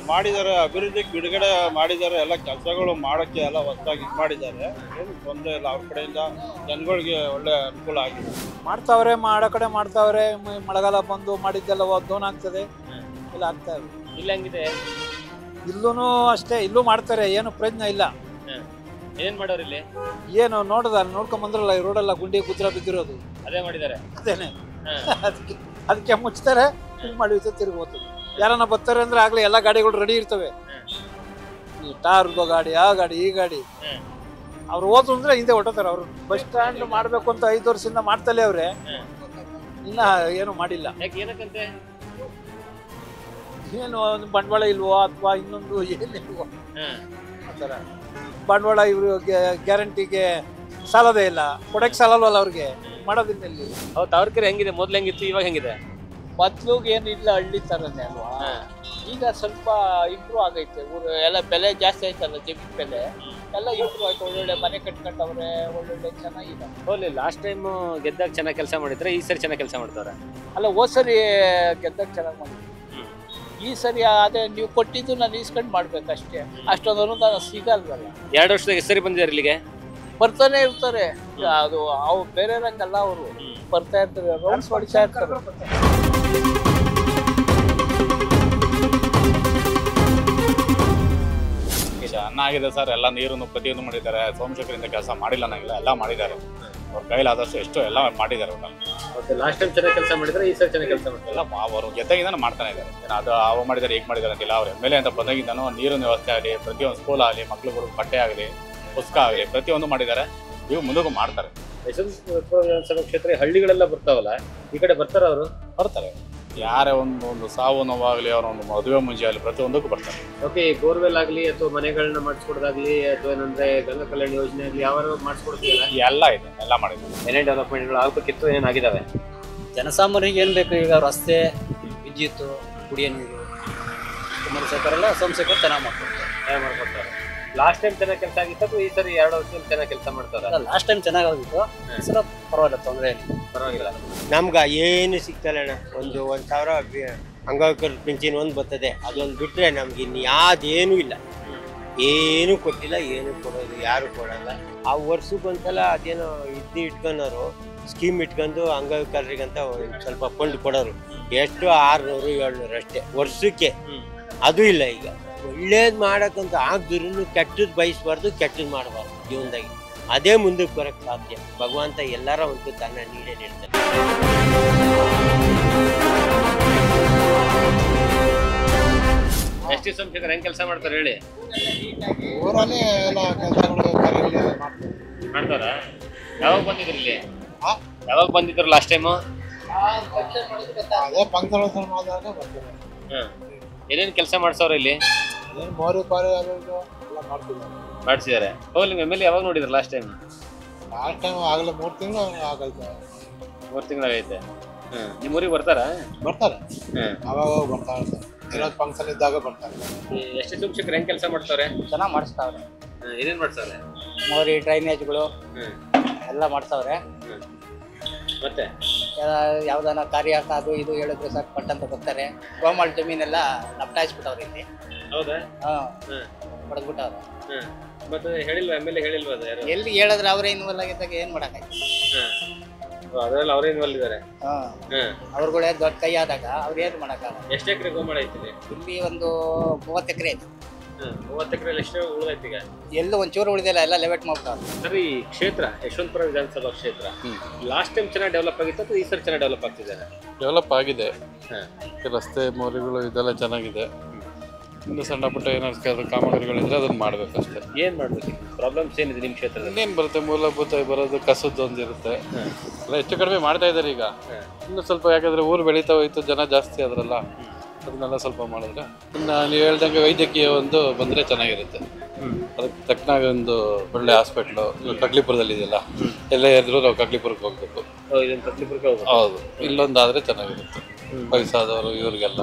ಮಾಡಿದ್ದಾರೆ, ಅಭಿವೃದ್ಧಿಗೆ ಬಿಡುಗಡೆ ಮಾಡಿದ್ದಾರೆ. ಎಲ್ಲ ಕೆಲಸಗಳು ಮಾಡೋಕ್ಕೆ ಎಲ್ಲ ಹೊಸದಾಗಿ ಇದು ಮಾಡಿದ್ದಾರೆ. ಏನು ತೊಂದರೆ ಇಲ್ಲ. ಅವ್ರ ಕಡೆಯಿಂದ ಜನಗಳಿಗೆ ಒಳ್ಳೆ ಅನುಕೂಲ ಆಗಿದೆ. ಮಾಡ್ತಾವ್ರೆ, ಮಾಡೋ ಕಡೆ ಮಾಡ್ತಾವ್ರೆ. ಮಳೆಗಾಲ ಬಂದು ಮಾಡಿದ್ದೆಲ್ಲ ಡೌನ್ ಆಗ್ತದೆ, ಇಲ್ಲ ಆಗ್ತಾ ಇದೆ. ಇಲ್ಲ ಹೆಂಗಿದೆ? ಇಲ್ಲೂ ಅಷ್ಟೇ, ಇಲ್ಲೂ ಮಾಡ್ತಾರೆ. ಏನು ಪ್ರಯೋಜನ ಇಲ್ಲ. ಏನ್ ಮಾಡೋರು ಇಲ್ಲಿ? ಏನು ನೋಡ್ಕೊಂಡ್ ಬಂದ್ರಲ್ಲ, ಈ ರೋಡೆಲ್ಲ ಗುಂಡಿ ಗುದ್ರ ಬಿದ್ದಿರೋದು ಅದೇ ಮಾಡಿದ್ದಾರೆ. ಅದೇನೆ ಅದಕ್ಕೆ ಮುಚ್ತಾರೆ, ಮಾಡಿ ತಿರುಗಿ ಹೋಗ್ತದೆ. ಯಾರನ್ನ ಬರ್ತಾರೆ ಅಂದ್ರೆ ಆಗ್ಲೇ ಎಲ್ಲ ಗಾಡಿಗಳು ರೆಡಿ ಇರ್ತವೆ. ಈ ಟಾರ್ದು ಗಾಡಿ, ಆ ಗಾಡಿ, ಈ ಗಾಡಿ. ಅವ್ರು ಹೋದ್ರು ಅಂದ್ರೆ ಹಿಂದೆ ಹೊಟ್ಟೋತಾರೆ. ಅವ್ರು ಬಸ್ ಸ್ಟ್ಯಾಂಡ್ ಮಾಡ್ಬೇಕು ಅಂತ 5 ವರ್ಷದಿಂದ ಮಾಡ್ತಲೇ ಅವ್ರೆ, ಇನ್ನ ಏನು ಮಾಡಿಲ್ಲ. ಏನಕ್ಕಂತೆ? ಏನು ಒಂದು ಬಂಡವಾಳ ಇಲ್ವೋ ಅಥವಾ ಇನ್ನೊಂದು ಏನಿಲ್ವೋ ಆ ಥರ. ಬಂಡವಾಳ ಇವರು ಗ್ಯಾರಂಟಿಗೆ ಸಾಲದೇ ಇಲ್ಲ, ಕೊಡಕ್ಕೆ ಸಾಲಲ್ವಲ್ಲ ಅವ್ರಿಗೆ, ಮಾಡೋದ್ರಿಂದ ಇಲ್ಲಿ. ಹೌದು, ತಾವರ್ಕೆರೆ ಹೆಂಗಿದೆ? ಮೊದ್ಲು ಹೆಂಗಿತ್ತು, ಇವಾಗ ಹೆಂಗಿದೆ? ಮೊದ್ಲಿಗೆ ಏನಿಲ್ಲ, ಹಳ್ಳಿ ಥರನೇ ಅಲ್ವಾ. ಈಗ ಸ್ವಲ್ಪ ಇಂಪ್ರೂವ್ ಆಗೈತೆ. ಊರು ಎಲ್ಲ ಬೆಲೆ ಜಾಸ್ತಿ ಆಯ್ತಲ್ಲ, ಜಮೀನ್ ಬೆಲೆ ಎಲ್ಲ ಇಂಪ್ರೂವ್ ಆಯ್ತು. ಒಳ್ಳೊಳ್ಳೆ ಮನೆ ಕಟ್ಕೊಂಡವ್ರೆ, ಒಳ್ಳೊಳ್ಳೆ ಚೆನ್ನಾಗಿದೆ. ಹೋಗ್ಲಿ, ಲಾಸ್ಟ್ ಟೈಮ್ ಗೆದ್ದಾಗ ಚೆನ್ನಾಗಿ ಕೆಲಸ ಮಾಡಿದ್ರೆ ಈ ಸರಿ ಚೆನ್ನಾಗಿ ಕೆಲಸ ಮಾಡ್ತಾರೆ. ಅಲ್ಲ, ಹೋದ್ ಸರಿ ಗೆದ್ದಾಗ ಚೆನ್ನಾಗಿ ಮಾಡಿದ್ವಿ. ಈ ಸರಿ ಅದೇ ನೀವು ಕೊಟ್ಟಿದ್ದು ನಾನು ಈಸ್ಕೊಂಡು ಮಾಡ್ಬೇಕಷ್ಟೇ. ಅಷ್ಟೊಂದು ಅನುದಾನ ಸಿಗಲ್ವಲ್ಲ. 2 ವರ್ಷದಾಗ ಎಷ್ಟು ಸರಿ ಬಂದಿದ್ದಾರೆ ಇಲ್ಲಿಗೆ? ಬರ್ತಾನೆ ಇರ್ತಾರೆ. ಅದು ಅವ್ರು ಬೇರೆ ರಂಗಲ್ಲ, ಅವರು ಬರ್ತಾ ಇರ್ತಾರೆ, ರೌಂಡ್ಸ್ ಹೊಡಿತಾ ಇರ್ತಾರೆ. ಚೆನ್ನಾಗಿದೆ ಸರ್. ಎಲ್ಲ ನೀರನ್ನು ಪ್ರತಿಯೊಂದು ಮಾಡಿದ್ದಾರೆ. ಸೋಮಶೇಖರಿಂದ ಕೆಲಸ ಮಾಡಿಲ್ಲ ನಂಗಿಲ್ಲ, ಎಲ್ಲ ಮಾಡಿದ್ದಾರೆ. ಅವ್ರ ಕೈಲಾದಷ್ಟು ಎಷ್ಟು ಎಲ್ಲ ಮಾಡಿದ್ದಾರೆ. ಲಾಸ್ಟ್ ಟೈಮ್ ಚೆನ್ನಾಗಿ ಕೆಲಸ ಮಾಡಿದ್ರೆ ಈ ಸರಿ ಚೆನ್ನಾಗಿ ಕೆಲಸ ಮಾಡ್ತಾರೆ. ಎಲ್ಲ ಅವರು ಗೆದ್ದಾಗಿಂದ ಮಾಡ್ತಾನೆ ಇದ್ದಾರೆ. ಅದು ಅವ ಮಾಡಿದ್ದಾರೆ, ಈಗ ಮಾಡಿದ್ದಾರೆ ಅಂತಿಲ್ಲ. ಅವ್ರು MLA ಅಂತ ಬಂದಾಗಿಂದನೂ ನೀರಿನ ವ್ಯವಸ್ಥೆ ಆಗಲಿ, ಪ್ರತಿಯೊಂದು ಸ್ಕೂಲ್ ಆಗಲಿ, ಮಕ್ಳುಗಳು ಬಟ್ಟೆ ಆಗಲಿ, ಪುಸ್ತಕ ಆಗಲಿ, ಪ್ರತಿಯೊಂದು ಮಾಡಿದ್ದಾರೆ. ಇವು ಮುಂದಕ್ಕೂ ಮಾಡ್ತಾರೆ. ಯಶವಂತಪುರ ವಿಧಾನಸಭಾ ಕ್ಷೇತ್ರ ಹಳ್ಳಿಗಳೆಲ್ಲ ಬರ್ತಾವಲ್ಲ, ಈ ಕಡೆ ಬರ್ತಾರ? ಅವರು ಬರ್ತಾರೆ. ಯಾರೇ ಒಂದು ಸಾವು ನೋವಾಗಲಿ, ಅವರ ಒಂದು ಮದುವೆ ಮುಂಜೆ ಆಗಲಿ, ಪ್ರತಿಯೊಂದಕ್ಕೂ ಬರ್ತಾರೆ. ಓಕೆ, ಬೋರ್ವೆಲ್ ಆಗಲಿ ಅಥವಾ ಮನೆಗಳನ್ನ ಮಾಡಿಸ್ಕೊಡೋದಾಗ್ಲಿ ಅಥವಾ ಏನಂದ್ರೆ ಗಂಗಾ ಕಲ್ಯಾಣ ಯೋಜನೆ ಆಗಲಿ ಯಾವ ಮಾಡಿಸ್ಕೊಡ್ತೀವಲ್ಲ, ಎಲ್ಲ ಇದೆ, ಎಲ್ಲ ಮಾಡಿದ್ದಾರೆ. ಏನೇನು ಡೆವಲಪ್ಮೆಂಟ್ಗಳು ಆಗಬೇಕಿತ್ತು, ಏನೇನಾಗಿದ್ದಾವೆ? ಜನಸಾಮಾನ್ಯರಿಗೆ ಏನು ಬೇಕು ಈಗ? ರಸ್ತೆ, ವಿದ್ಯುತ್, ಕುಡಿಯೋ ನೀರು, ಕುಮಾರಶೇಖರೆಲ್ಲ ಸೋಮಶೇಖರ್ ಚೆನ್ನಾಗಿ ಮಾಡ್ಕೊಡ್ತಾರೆ. ಲಾಸ್ಟ್ ಟೈಮ್ ಚೆನ್ನಾಗಿ ಕೆಲಸ ಆಗಿತ್ತು, ಈ ಸರಿ 2 ವರ್ಷದಲ್ಲಿ ಚೆನ್ನಾಗಿ ಕೆಲಸ ಮಾಡ್ತಾರೆ. ಲಾಸ್ಟ್ ಟೈಮ್ ಚೆನ್ನಾಗಿತ್ತು, ಈ ಸಲ ಪರವಾಗಿಲ್ಲ, ತೊಂದರೆ ಪರವಾಗಿಲ್ಲ. ನಮ್ಗೆ ಏನು ಸಿಗ್ತಲ್ಲ ಅಣ್ಣ. ಒಂದು 1,000 ಅಂಗವಿಕಲ ಪಿಂಚಣಿ ಒಂದು ಬರ್ತದೆ, ಅದೊಂದು ಬಿಟ್ಟರೆ ನಮ್ಗೆ ಇನ್ನು ಯಾವ್ದೇನೂ ಇಲ್ಲ. ಏನು ಕೊಟ್ಟಿಲ್ಲ, ಏನು ಕೊಡೋದು ಯಾರು ಕೊಡಲ್ಲ. ಆ ವರ್ಷಕ್ಕೊಂದ್ಸಲ ಅದೇನೋ ಇಟ್ಕೊಂಡವರು ಸ್ಕೀಮ್ ಇಟ್ಕೊಂಡು ಅಂಗವಿಕಲರಿಗಂತ ಸ್ವಲ್ಪ ಫಂಡ್ ಕೊಡೋರು. ಎಷ್ಟು 600-700 ಅಷ್ಟೇ ವರ್ಷಕ್ಕೆ. ಅದು ಇಲ್ಲ ಈಗ. ಒಳ್ಳೇದು ಮಾಡೋಕ್ಕಂತ ಆಗಿದ್ರು ಕೆಟ್ಟದ್ದು ಬಯಸ್ಬಾರ್ದು, ಕೆಟ್ಟದ್ದು ಮಾಡಬಾರ್ದು ಜೀವನದಾಗಿ. ಅದೇ ಮುಂದಕ್ಕೆ ಬರೋಕ್ಕೆ ಸಾಧ್ಯ. ಭಗವಂತ ಎಲ್ಲರ ಒಂದು ತನ್ನ ನೀಡೇ ನೀಡ್ತಾನೆ. ಎಸ್ ಟಿ ಸೋಮಶೇಖರ್ ಹೆಂಗ್ ಕೆಲಸ ಮಾಡ್ತಾರೆ ಹೇಳಿ? ಊರಲ್ಲಿ ಎಲ್ಲ ಕೆಲಸಗಳು ಮಾಡ್ತಾರ? ಯಾವಾಗ ಬಂದಿದ್ರಿ ಇಲ್ಲಿ? ಯಾವಾಗ ಬಂದಿದ್ರು ಲಾಸ್ಟ್ ಟೈಮು? ಅದೇ ಫಂಕ್ಷನ್ ಮಾಡಿದಾಗ ಬರ್ತೀವಿ. ಏನೇನು ಕೆಲಸ ಮಾಡ್ಸವ್ರ ಇಲ್ಲಿ? ಮೋರಿ ಪಾರಿ ಎಲ್ಲ ಮಾಡ್ಸಿದ್ದಾರೆ. ಹೋಗ್ಲಿ, MLA ಯಾವಾಗ ನೋಡಿದ್ರು ಲಾಸ್ಟ್ ಟೈಮ್? ಲಾಸ್ಟ್ ಟೈಮ್ ಆಗಲೇ 3 ತಿಂಗಳು ಆಗೈತೆ. 3 ತಿಂಗಳಾಗೈತೆ. ನಿಮ್ಮ ಊರಿಗೆ ಬರ್ತಾರಾ? ಬರ್ತಾರೆ, ಅವಾಗ ಬರ್ತಾ ಇರ್ತಾರೆ. ಇರೋದು ಫಂಕ್ಷನ್ ಇದ್ದಾಗ ಬರ್ತಾರೆ. ಎಸ್ ಟಿ ಸೋಮಶೇಖರ್ ಹೆಂಗ್ ಕೆಲಸ ಮಾಡ್ತಾರೆ? ಚೆನ್ನಾಗಿ ಮಾಡಿಸ್ತಾವ್ರೆ. ಏನೇನು ಮಾಡ್ತಾರೆ? ಮೋರಿ, ಡ್ರೈನೇಜ್ಗಳು ಎಲ್ಲ ಮಾಡ್ತಾವ್ರೆ. ಮತ್ತೆ ಯಾವ್ದಾನ ಕಾರ್ಯ ಅದು ಇದು ಹೇಳಿದ್ರೆ ಸಾಕು ಪಟ್ಟಂತ ಬರ್ತಾರೆ. ಗೋಮಾಳ ಜಮೀನೆಲ್ಲ ನಪ್ಟಾಯಿಸ್ಬಿಟ್ಟವ್ರೆ ಇಲ್ಲಿ. ಹೌದಾ? ಹೊಡೆದ್ಬಿಟ್ಟವ್ರೆ. ಮತ್ತೆ ಹೇಳಿಲ್ವಾ MLA? ಹೇಳಿಲ್ವಾ ಅದು ಯಾರು? ಎಲ್ಲಿ ಹೇಳಿದ್ರೆ ಅವರೇ ಇನ್ವಾಲ್ವ್ ಆಗಿದ್ದಾಗ ಏನ್ ಮಾಡಕ್ಕಾಯ್ತು? ಅದ್ರಲ್ಲಿ ಅವರೇ ಇನ್ವಾಲ್ವ್ ಇದ್ದಾರೆ. ಅವ್ರುಗಳೇ ದೊಡ್ಡ ಕೈ ಆದಾಗ ಅವ್ರು ಏನು ಮಾಡಕ್ಕಾಗಲ್ಲ. ಎಷ್ಟು ಎಕರೆ ಗೋಮಾಳ ಐತಿ ಇಲ್ಲಿ? ಒಂದು 30 ಎಕರೆ ಐತಿ. 30 ಎಕರೆ ಎಷ್ಟು ಉಳಿದೈತಿ ಈಗ? ಎಲ್ಲೂ ಒಂಚೂರು ಉಳಿದಿಲ್ಲ, ಎಲ್ಲ ಲೆವೆಟ್ ಮಾಡ್ತಾರೆ. ಸರ್, ಈ ಕ್ಷೇತ್ರ ಯಶವಂತಪುರ ವಿಧಾನಸಭಾ ಕ್ಷೇತ್ರ ಲಾಸ್ಟ್ ಟೈಮ್ ಚೆನ್ನಾಗಿ ಡೆವಲಪ್ ಆಗಿತ್ತು ಅಥವಾ ಈ ಸರಿ ಚೆನ್ನಾಗಿ ಡೆವಲಪ್ ಆಗ್ತಿದೆ? ಡೆವಲಪ್ ಆಗಿದೆ. ರಸ್ತೆ ಮೋರಿಗಳು ಇದೆಲ್ಲ ಚೆನ್ನಾಗಿದೆ. ಇನ್ನು ಸಣ್ಣ ಪುಟ್ಟ ಏನಾದ್ರು ಕಾಮಗಾರಿಗಳಿದ್ರೆ ಅದನ್ನ ಮಾಡ್ಬೇಕಷ್ಟೇ. ಏನ್ ಮಾಡ್ಬೇಕು? ಪ್ರಾಬ್ಲಮ್ಸ್ ಏನಿದೆ ನಿಮ್ಮ ಕ್ಷೇತ್ರದಲ್ಲಿ? ಇನ್ನೇನು ಬರುತ್ತೆ, ಮೂಲಭೂತ ಬರೋದು ಕಸದ್ದು ಒಂದಿರುತ್ತೆ. ಎಲ್ಲ ಹೆಚ್ಚು ಕಡಿಮೆ ಮಾಡ್ತಾ ಇದ್ದಾರೆ ಈಗ. ಇನ್ನು ಸ್ವಲ್ಪ, ಯಾಕಂದ್ರೆ ಊರು ಬೆಳೀತಾ ಹೋಯ್ತು, ಜನ ಜಾಸ್ತಿ ಆದ್ರಲ್ಲ, ಅದನ್ನೆಲ್ಲ ಸ್ವಲ್ಪ ಮಾಡಿದ್ರೆ. ಇನ್ನು ನೀವು ಹೇಳ್ದಂಗೆ ವೈದ್ಯಕೀಯ ಒಂದು ಬಂದರೆ ಚೆನ್ನಾಗಿರುತ್ತೆ. ಅದಕ್ಕೆ ತಕ್ಕನಾಗ ಒಂದು ಒಳ್ಳೆ ಹಾಸ್ಪಿಟ್ಲು ಕಗ್ಲಿಪುರದಲ್ಲಿ ಇದೆಯಲ್ಲ, ಎಲ್ಲೇ ಇದ್ರೂ ನಾವು ಕಗ್ಲಿಪುರಕ್ಕೆ ಹೋಗ್ಬೇಕು. ಹೌದು, ಇಲ್ಲೊಂದಾದ್ರೆ ಚೆನ್ನಾಗಿರುತ್ತೆ. ವಯಸ್ಸಾದವರು ಇವ್ರಿಗೆಲ್ಲ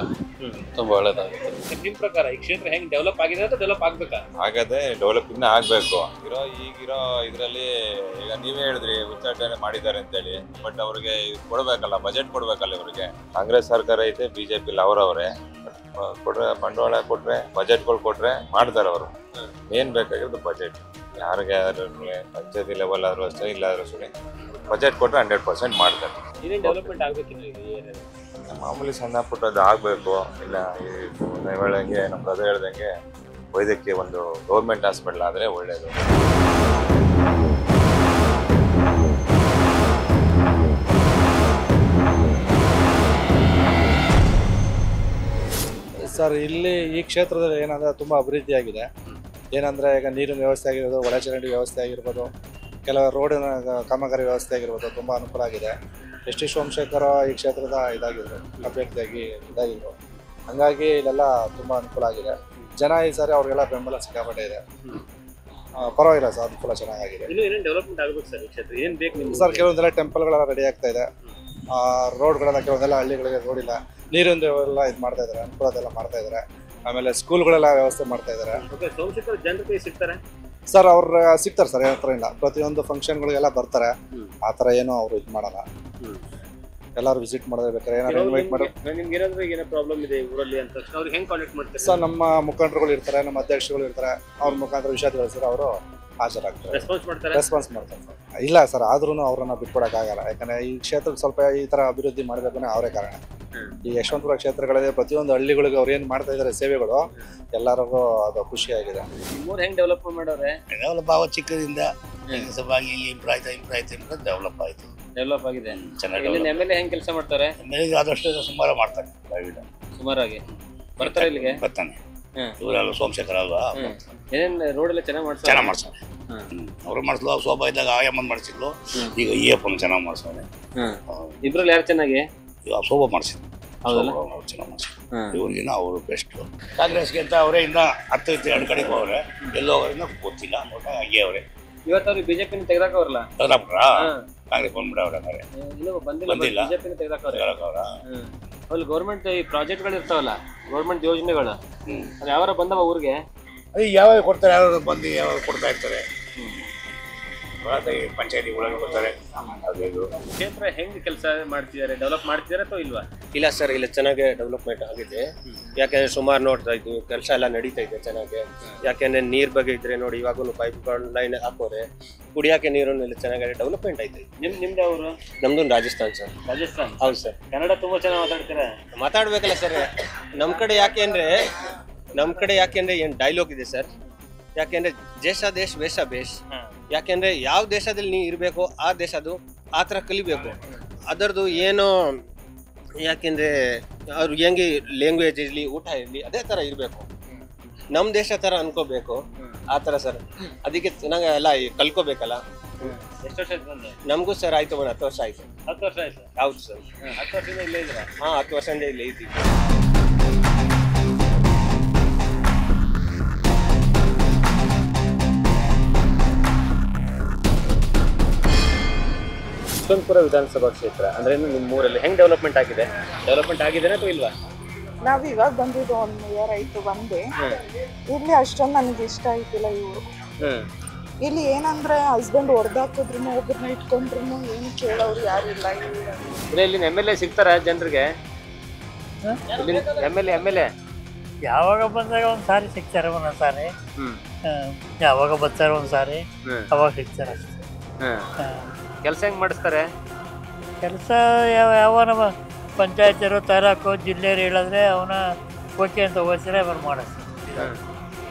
ತುಂಬಾ ಒಳ್ಳೇದಾಗುತ್ತೆ. ನಿಮ್ ಪ್ರಕಾರ ಈ ಕ್ಷೇತ್ರ ಹೆಂಗ್ ಡೆವಲಪ್ ಆಗಿದೆ ಅಥವಾ ಡೆವಲಪ್ ಆಗ್ಬೇಕಾ? ಆಗದೆ, ಡೆವಲಪ್ ಇನ್ನೂ ಆಗ್ಬೇಕು. ಈಗಿರೋ ಇದರಲ್ಲಿ ಈಗ ನೀವೇ ಹೇಳಿದ್ರಿ ಉಚ್ಚಾಟನೆ ಮಾಡಿದ್ದಾರೆ ಅಂತೇಳಿ, ಬಟ್ ಅವ್ರಿಗೆ ಕೊಡ್ಬೇಕಲ್ಲ, ಬಜೆಟ್ ಕೊಡ್ಬೇಕಲ್ಲ ಇವ್ರಿಗೆ. ಕಾಂಗ್ರೆಸ್ ಸರ್ಕಾರ ಐತೆ, BJP ಅವರವರೇ ಕೊಟ್ರೆ, ಬಂಡವಾಳ ಕೊಟ್ರೆ, ಬಜೆಟ್ಗಳು ಕೊಟ್ರೆ ಮಾಡ್ತಾರೆ ಅವರು. ಏನ್ ಬೇಕಾಗಿರೋದು ಬಜೆಟ್. ಯಾರಿಗೆ ಪಂಚಾಯತಿ ಲೆವೆಲ್ ಆದ್ರೂ ಅಷ್ಟೇ, ಇಲ್ಲಾದ್ರೂ ಅಷ್ಟೇ ಬಜೆಟ್ ಕೊಟ್ರೆ 100% ಮಾಡ್ತಾರೆ. ಡೆವಲಪ್ಮೆಂಟ್ ಆಗ್ಬೇಕಿಲ್ಲ ಮಾಮೂಲಿ ಸಣ್ಣ ಪುಟ್ಟದ್ದು ಆಗಬೇಕು. ಇಲ್ಲ ನೀವು ಹೇಳ್ದಂಗೆ, ನಮ್ಮ ಬ್ರದರ್ ಹೇಳ್ದಂಗೆ ವೈದ್ಯಕೀಯ ಒಂದು ಗೌರ್ಮೆಂಟ್ ಹಾಸ್ಪಿಟಲ್ ಆದರೆ ಒಳ್ಳೆಯದು. ಸರ್, ಇಲ್ಲಿ ಈ ಕ್ಷೇತ್ರದಲ್ಲಿ ಏನಂದರೆ ತುಂಬ ಅಭಿವೃದ್ಧಿಯಾಗಿದೆ. ಏನಂದರೆ ಈಗ ನೀರಿನ ವ್ಯವಸ್ಥೆ ಆಗಿರ್ಬೋದು, ಒಳಚರಂಡಿ ವ್ಯವಸ್ಥೆ ಆಗಿರ್ಬೋದು, ಕೆಲವು ರೋಡಿನ ಕಾಮಗಾರಿ ವ್ಯವಸ್ಥೆ ಆಗಿರ್ಬೋದು ತುಂಬ ಅನುಕೂಲ ಆಗಿದೆ. ಎಸ್ ಟಿ ಸೋಮಶೇಖರ್ ಈ ಕ್ಷೇತ್ರದ ಇದಾಗಿದ್ರು, ಅಭ್ಯರ್ಥಿಯಾಗಿ ಇದಾಗಿದ್ರು. ಹಂಗಾಗಿ ಇಲ್ಲೆಲ್ಲ ತುಂಬ ಅನುಕೂಲ ಆಗಿದೆ. ಜನ ಈ ಸಾರಿ ಅವ್ರಿಗೆಲ್ಲ ಬೆಂಬಲ ಸಿಕ್ಕಾಪಟ್ಟೆ ಇದೆ. ಪರವಾಗಿಲ್ಲ ಸರ್, ಅನುಕೂಲ ಚೆನ್ನಾಗಿದೆ. ಡೆವಲಪ್ಮೆಂಟ್ ಆಗಬೇಕು ಸರ್ ಈ ಕ್ಷೇತ್ರ. ಏನು ಬೇಕು ನಿಮ್ಗೆ ಸರ್? ಕೆಲವೊಂದೆಲ್ಲ ಟೆಂಪಲ್ಗಳೆಲ್ಲ ರೆಡಿ ಆಗ್ತಾ ಇದೆ. ರೋಡ್ಗಳೆಲ್ಲ ಕೆಲವೊಂದೆಲ್ಲ ಹಳ್ಳಿಗಳಿಗೆ ರೋಡಿಲ್ಲ, ನೀರಿಂದು ಎಲ್ಲ ಇದು ಮಾಡ್ತಾ ಇದ್ದಾರೆ, ಅನುಕೂಲತೆಲ್ಲ ಮಾಡ್ತಾ ಇದ್ದಾರೆ. ಆಮೇಲೆ ಸ್ಕೂಲ್ಗಳೆಲ್ಲ ವ್ಯವಸ್ಥೆ ಮಾಡ್ತಾ ಇದ್ದಾರೆ. ಸೋಮಶೇಖರ್ ಜನರಿಗೆ ಸಿಗ್ತಾರೆ ಸರ್? ಅವ್ರು ಸಿಗ್ತಾರೆ ಸರ್, ಏನು ಹತ್ರ ಇಲ್ಲ. ಪ್ರತಿಯೊಂದು ಫಂಕ್ಷನ್ಗಳಿಗೆಲ್ಲ ಬರ್ತಾರೆ. ಆ ಥರ ಏನೋ ಅವರು ಇದು ಮಾಡಲ್ಲ. ಎಲ್ಲರೂ ವಿಸಿಟ್ ಮಾಡಬೇಕಾದ್ರೆ ಏನಾದ್ರು ಇನ್ವೈಟ್ ಮಾಡಿ. ನಿಮ್ಗೆ ಏನಾದ್ರು ಏನೋ ಪ್ರಾಬ್ಲಮ್ ಇದೆ ಊರಲ್ಲಿ ಅಂತ ಅವ್ರಿಗೆ ಹೆಂಗೆ ಕಾಂಟ್ಯಾಕ್ಟ್ ಮಾಡ್ತಾರೆ ಸರ್? ನಮ್ಮ ಮುಖಂಡರುಗಳು ಇರ್ತಾರೆ, ನಮ್ಮ ಅಧ್ಯಕ್ಷರುಗಳು ಇರ್ತಾರೆ. ಅವ್ರ ಮುಖಾಂತರ ವಿಷಯ ತಿಳಿಸಿದ್ರೆ ಅವರು ಹಾಜರಾಗ್ತಾರೆ, ರೆಸ್ಪಾನ್ಸ್ ಮಾಡ್ತಾರೆ ಸರ್. ಇಲ್ಲ ಸರ್, ಆದ್ರೂ ಅವ್ರನ್ನ ಬಿಟ್ಕೊಡಕ್ಕಾಗಲ್ಲ. ಯಾಕಂದ್ರೆ ಈ ಕ್ಷೇತ್ರಕ್ಕೆ ಸ್ವಲ್ಪ ಈ ಥರ ಅಭಿವೃದ್ಧಿ ಮಾಡಬೇಕು ಅವರೇ ಕಾರಣ. ಈ ಯಶವಂತಪುರ ಕ್ಷೇತ್ರಗಳಲ್ಲಿ ಪ್ರತಿಯೊಂದು ಹಳ್ಳಿಗಳಿಗೆ ಅವ್ರು ಏನು ಮಾಡ್ತಾ ಇದ್ದಾರೆ ಸೇವೆಗಳು, ಎಲ್ಲರಿಗೂ ಅದು ಖುಷಿಯಾಗಿದೆ. ಮೂರು ಹೆಂಗೆ ಡೆವಲಪ್ ಮಾಡೋರೆ? ಡೆವಲಪ್ ಆಗೋ ಚಿಕ್ಕದಿಂದ ಸ್ವಲ್ಪ ಇಂಪ್ರೂವ್ ಆಯ್ತು ಡೆವಲಪ್ ಆಯ್ತು. ಡೆವಲಪ್ ಆಗಿದೆ ಚೆನ್ನಾಗಿ. ಎಮ್.ಎಲ್.ಎ ಹೆಂಗೆ ಕೆಲಸ ಮಾಡ್ತಾರೆ? ಎಮ್.ಎಲ್.ಎ ಆದಷ್ಟು ಸುಮಾರು ಮಾಡ್ತಾರೆ. ಸುಮಾರಾಗಿ ಬರ್ತಾರೆ ಇಲ್ಲಿಗೆ? ಬರ್ತಾನೆ. ಇವರೆಲ್ಲ ಸೋಮಶೇಖರ್ ಅಲ್ವಾ, ಏನೇನು ರೋಡ್ ಎಲ್ಲ ಚೆನ್ನಾಗಿ ಮಾಡ್ತಾರೆ. ಅವ್ರು ಮಾಡಿಸ್ಲು, ಶೋಭಾ ಇದ್ದಾಗ ಆಯಮ್ಮನ್ ಮಾಡಿಸಿದ್ಲು. ಈಗ ಈ ಅಪ್ಪನ ಚೆನ್ನಾಗಿ ಮಾಡಿಸ್ತಾನೆ. ಇಬ್ರಲ್ಲಿ ಯಾರು ಚೆನ್ನಾಗಿ? ಶೋಭಾ ಮಾಡಿಸಿದ್ರು, ಚೆನ್ನಾಗಿ ಮಾಡಿಸಿದ್ರು. ಇವ್ರಿಗಿನ ಅವರು ಬೆಸ್ಟ್. ಕಾಂಗ್ರೆಸ್ಗೆ ಅಂತ ಅವರೇ ಇನ್ನ 10-2 ಕಡೆಗೆ ಹೋಗ್ರೆ, ಎಲ್ಲೋ ಅವರಿಂದ ಗೊತ್ತಿಲ್ಲ. ಹಾಗೆ ಅವರೇ ಇವತ್ತು ಅವ್ರಿಗೆ ಬಿಜೆಪಿನ ತೆಗೆದಾಕವ್ರಲ್ಲ, ಕಾಂಗ್ರೆಸ್ ಬಂದ್ಬಿಡವ್ರೆ. ಬಂದಿಲ್ಲ, ಬಿಜೆಪಿನ ತೆಗೆದಾಕವ್ರ. ಅಲ್ಲಿ ಗೌರ್ಮೆಂಟ್ ಈ ಪ್ರಾಜೆಕ್ಟ್ಗಳು ಇರ್ತಾವಲ್ಲ, ಗೌರ್ಮೆಂಟ್ ಯೋಜನೆಗಳು, ಅದು ಯಾವಾಗ ಬಂದವ ಊರಿಗೆ? ಯಾವಾಗ ಕೊಡ್ತಾರೆ, ಯಾರು ಬಂದು ಯಾವಾಗ ಕೊಡ್ತಾ ಇರ್ತಾರೆ. ಪಂಚಾಯತಿ ಒಳಗೆ ಕೊಡ್ತಾರೆ. ಕ್ಷೇತ್ರ ಹೆಂಗ್ ಕೆಲಸ ಮಾಡ್ತಿದ್ದಾರೆ, ಡೆವಲಪ್ ಮಾಡ್ತಿದಾರೆ ಅಥವಾ ಇಲ್ವಾ? ಇಲ್ಲ ಸರ್, ಇಲ್ಲ ಚೆನ್ನಾಗಿ ಡೆವಲಪ್ಮೆಂಟ್ ಆಗಿದೆ. ಯಾಕೆಂದ್ರೆ ಸುಮಾರು ನೋಡ್ತಾ ಇದ್ವಿ, ಕೆಲಸ ಎಲ್ಲ ನಡೀತಾ ಇದೆ ಚೆನ್ನಾಗಿ. ಯಾಕೆಂದ್ರೆ ನೀರ್ ಬಗ್ಗೆ ಇದ್ರೆ ನೋಡಿ, ಇವಾಗೂ ಪೈಪ್ಗಳು ಲೈನ್ ಹಾಕೋರೆ, ಕುಡಿಯಾಕೆ ನೀರನ್ನು ಎಲ್ಲ ಚೆನ್ನಾಗಿ ಡೆವಲಪ್ಮೆಂಟ್ ಆಯ್ತು. ನಿಮ್ದು ಅವರು? ನಮ್ದು ರಾಜಸ್ಥಾನ್ ಸರ್. ರಾಜಸ್ಥಾನ್? ಹೌದು ಸರ್. ಕನ್ನಡ ತುಂಬಾ ಚೆನ್ನಾಗಿ ಮಾತಾಡ್ತೀರಾ? ಮಾತಾಡ್ಬೇಕಲ್ಲ ಸರ್. ನಮ್ಮ ಕಡೆ ಯಾಕೆಂದ್ರೆ ಏನು ಡೈಲಾಗ್ ಇದೆ ಸರ್. ಯಾಕೆಂದ್ರೆ ದೇಶ ದೇಶ ವೇಷ ಬೇಷ್. ಯಾಕೆಂದ್ರೆ ಯಾವ ದೇಶದಲ್ಲಿ ನೀವು ಇರಬೇಕು ಆ ದೇಶದ್ದು ಆ ಥರ ಕಲಿಬೇಕು. ಅದರದ್ದು ಏನು, ಯಾಕೆಂದ್ರೆ ಅವ್ರು ಹೆಂಗೆ ಲ್ಯಾಂಗ್ವೇಜ್ ಇರಲಿ, ಊಟ ಇರಲಿ, ಅದೇ ಥರ ಇರಬೇಕು. ನಮ್ಮ ದೇಶ ಥರ ಅನ್ಕೋಬೇಕು, ಆ ಥರ ಸರ್. ಅದಕ್ಕೆ ಚೆನ್ನಾಗಿ ಎಲ್ಲ ಕಲ್ಕೋಬೇಕಲ್ಲ. ಎಷ್ಟು ವರ್ಷ ಆಯ್ತು ಬಂದು? ನಮಗೂ ಸರ್ ಆಯ್ತು, 10 ವರ್ಷ ಆಯ್ತು. 10 ವರ್ಷ ಆಯ್ತು? ಹೌದು ಸರ್. 10 ವರ್ಷದಿಂದ ಇಲ್ಲೇ ಇದ್ದೀರಾ? 10 ವರ್ಷದಿಂದ ಇಲ್ಲೇ ಇದ್ದೀವಿ. ಯಶವಂತಪುರ ವಿಧಾನಸಭಾ ಕ್ಷೇತ್ರ ಅಂದ್ರೆ ನಿಮ್ಮ ಊರಲ್ಲಿ ಹೆಂಗ್ ಡೆವಲಪ್ಮೆಂಟ್ ಆಗಿದೆ? ಡೆವಲಪ್ಮೆಂಟ್ ಆಗಿದೆನಾ ಅಥವಾ ಇಲ್ವಾ? ನಾವು ಇವಾಗ ಬಂದಿದ್ದು 1 ಇಯರ್ ಆಯ್ತು ಬಂದೆ. ಇಲ್ಲಿ ಅಷ್ಟೊಂದು ನನಗೆ ಇಷ್ಟ ಆಯ್ತಿಲ್ಲ ಇವರು. ಇಲ್ಲಿ ಏನಂದ್ರೆ ಹಸ್ಬೆಂಡ್ ಹೊಡೆದಾಕಿದ್ರು, ಒಬ್ಬರನ್ನ ಇಟ್ಕೊಂಡ್ರು ಏನು ಕೇಳೋರು ಯಾರು ಇಲ್ಲ. ಇಲ್ಲಿ ಎಮ್.ಎಲ್.ಎ ಸಿಗ್ತಾರ ಜನರಿಗೆ? ಎಮ್.ಎಲ್.ಎ ಯಾವಾಗ ಬಂದಾಗ ಒಂದ್ಸಾರಿ ಸಿಗ್ತಾರೆ, ಒಂದೊಂದ್ಸಾರಿ ಯಾವಾಗ ಬರ್ತಾರೆ ಒಂದ್ಸಾರಿ, ಅವಾಗ ಸಿಗ್ತಾರೆ. ಕೆಲಸ ಹೆಂಗ್ ಮಾಡಿಸ್ತಾರೆ? ಕೆಲಸ ಯಾವ ನಮ್ಮ ಪಂಚಾಯತಿಯರು ತಾಲೂಕು ಜಿಲ್ಲೆಯರು ಹೇಳಿದ್ರೆ ಅವನ ಓಕೆ ಅಂತ ಹೋಗ್ತಾರೆ, ಅವ್ರು ಮಾಡಿಸ್ತಾರೆ.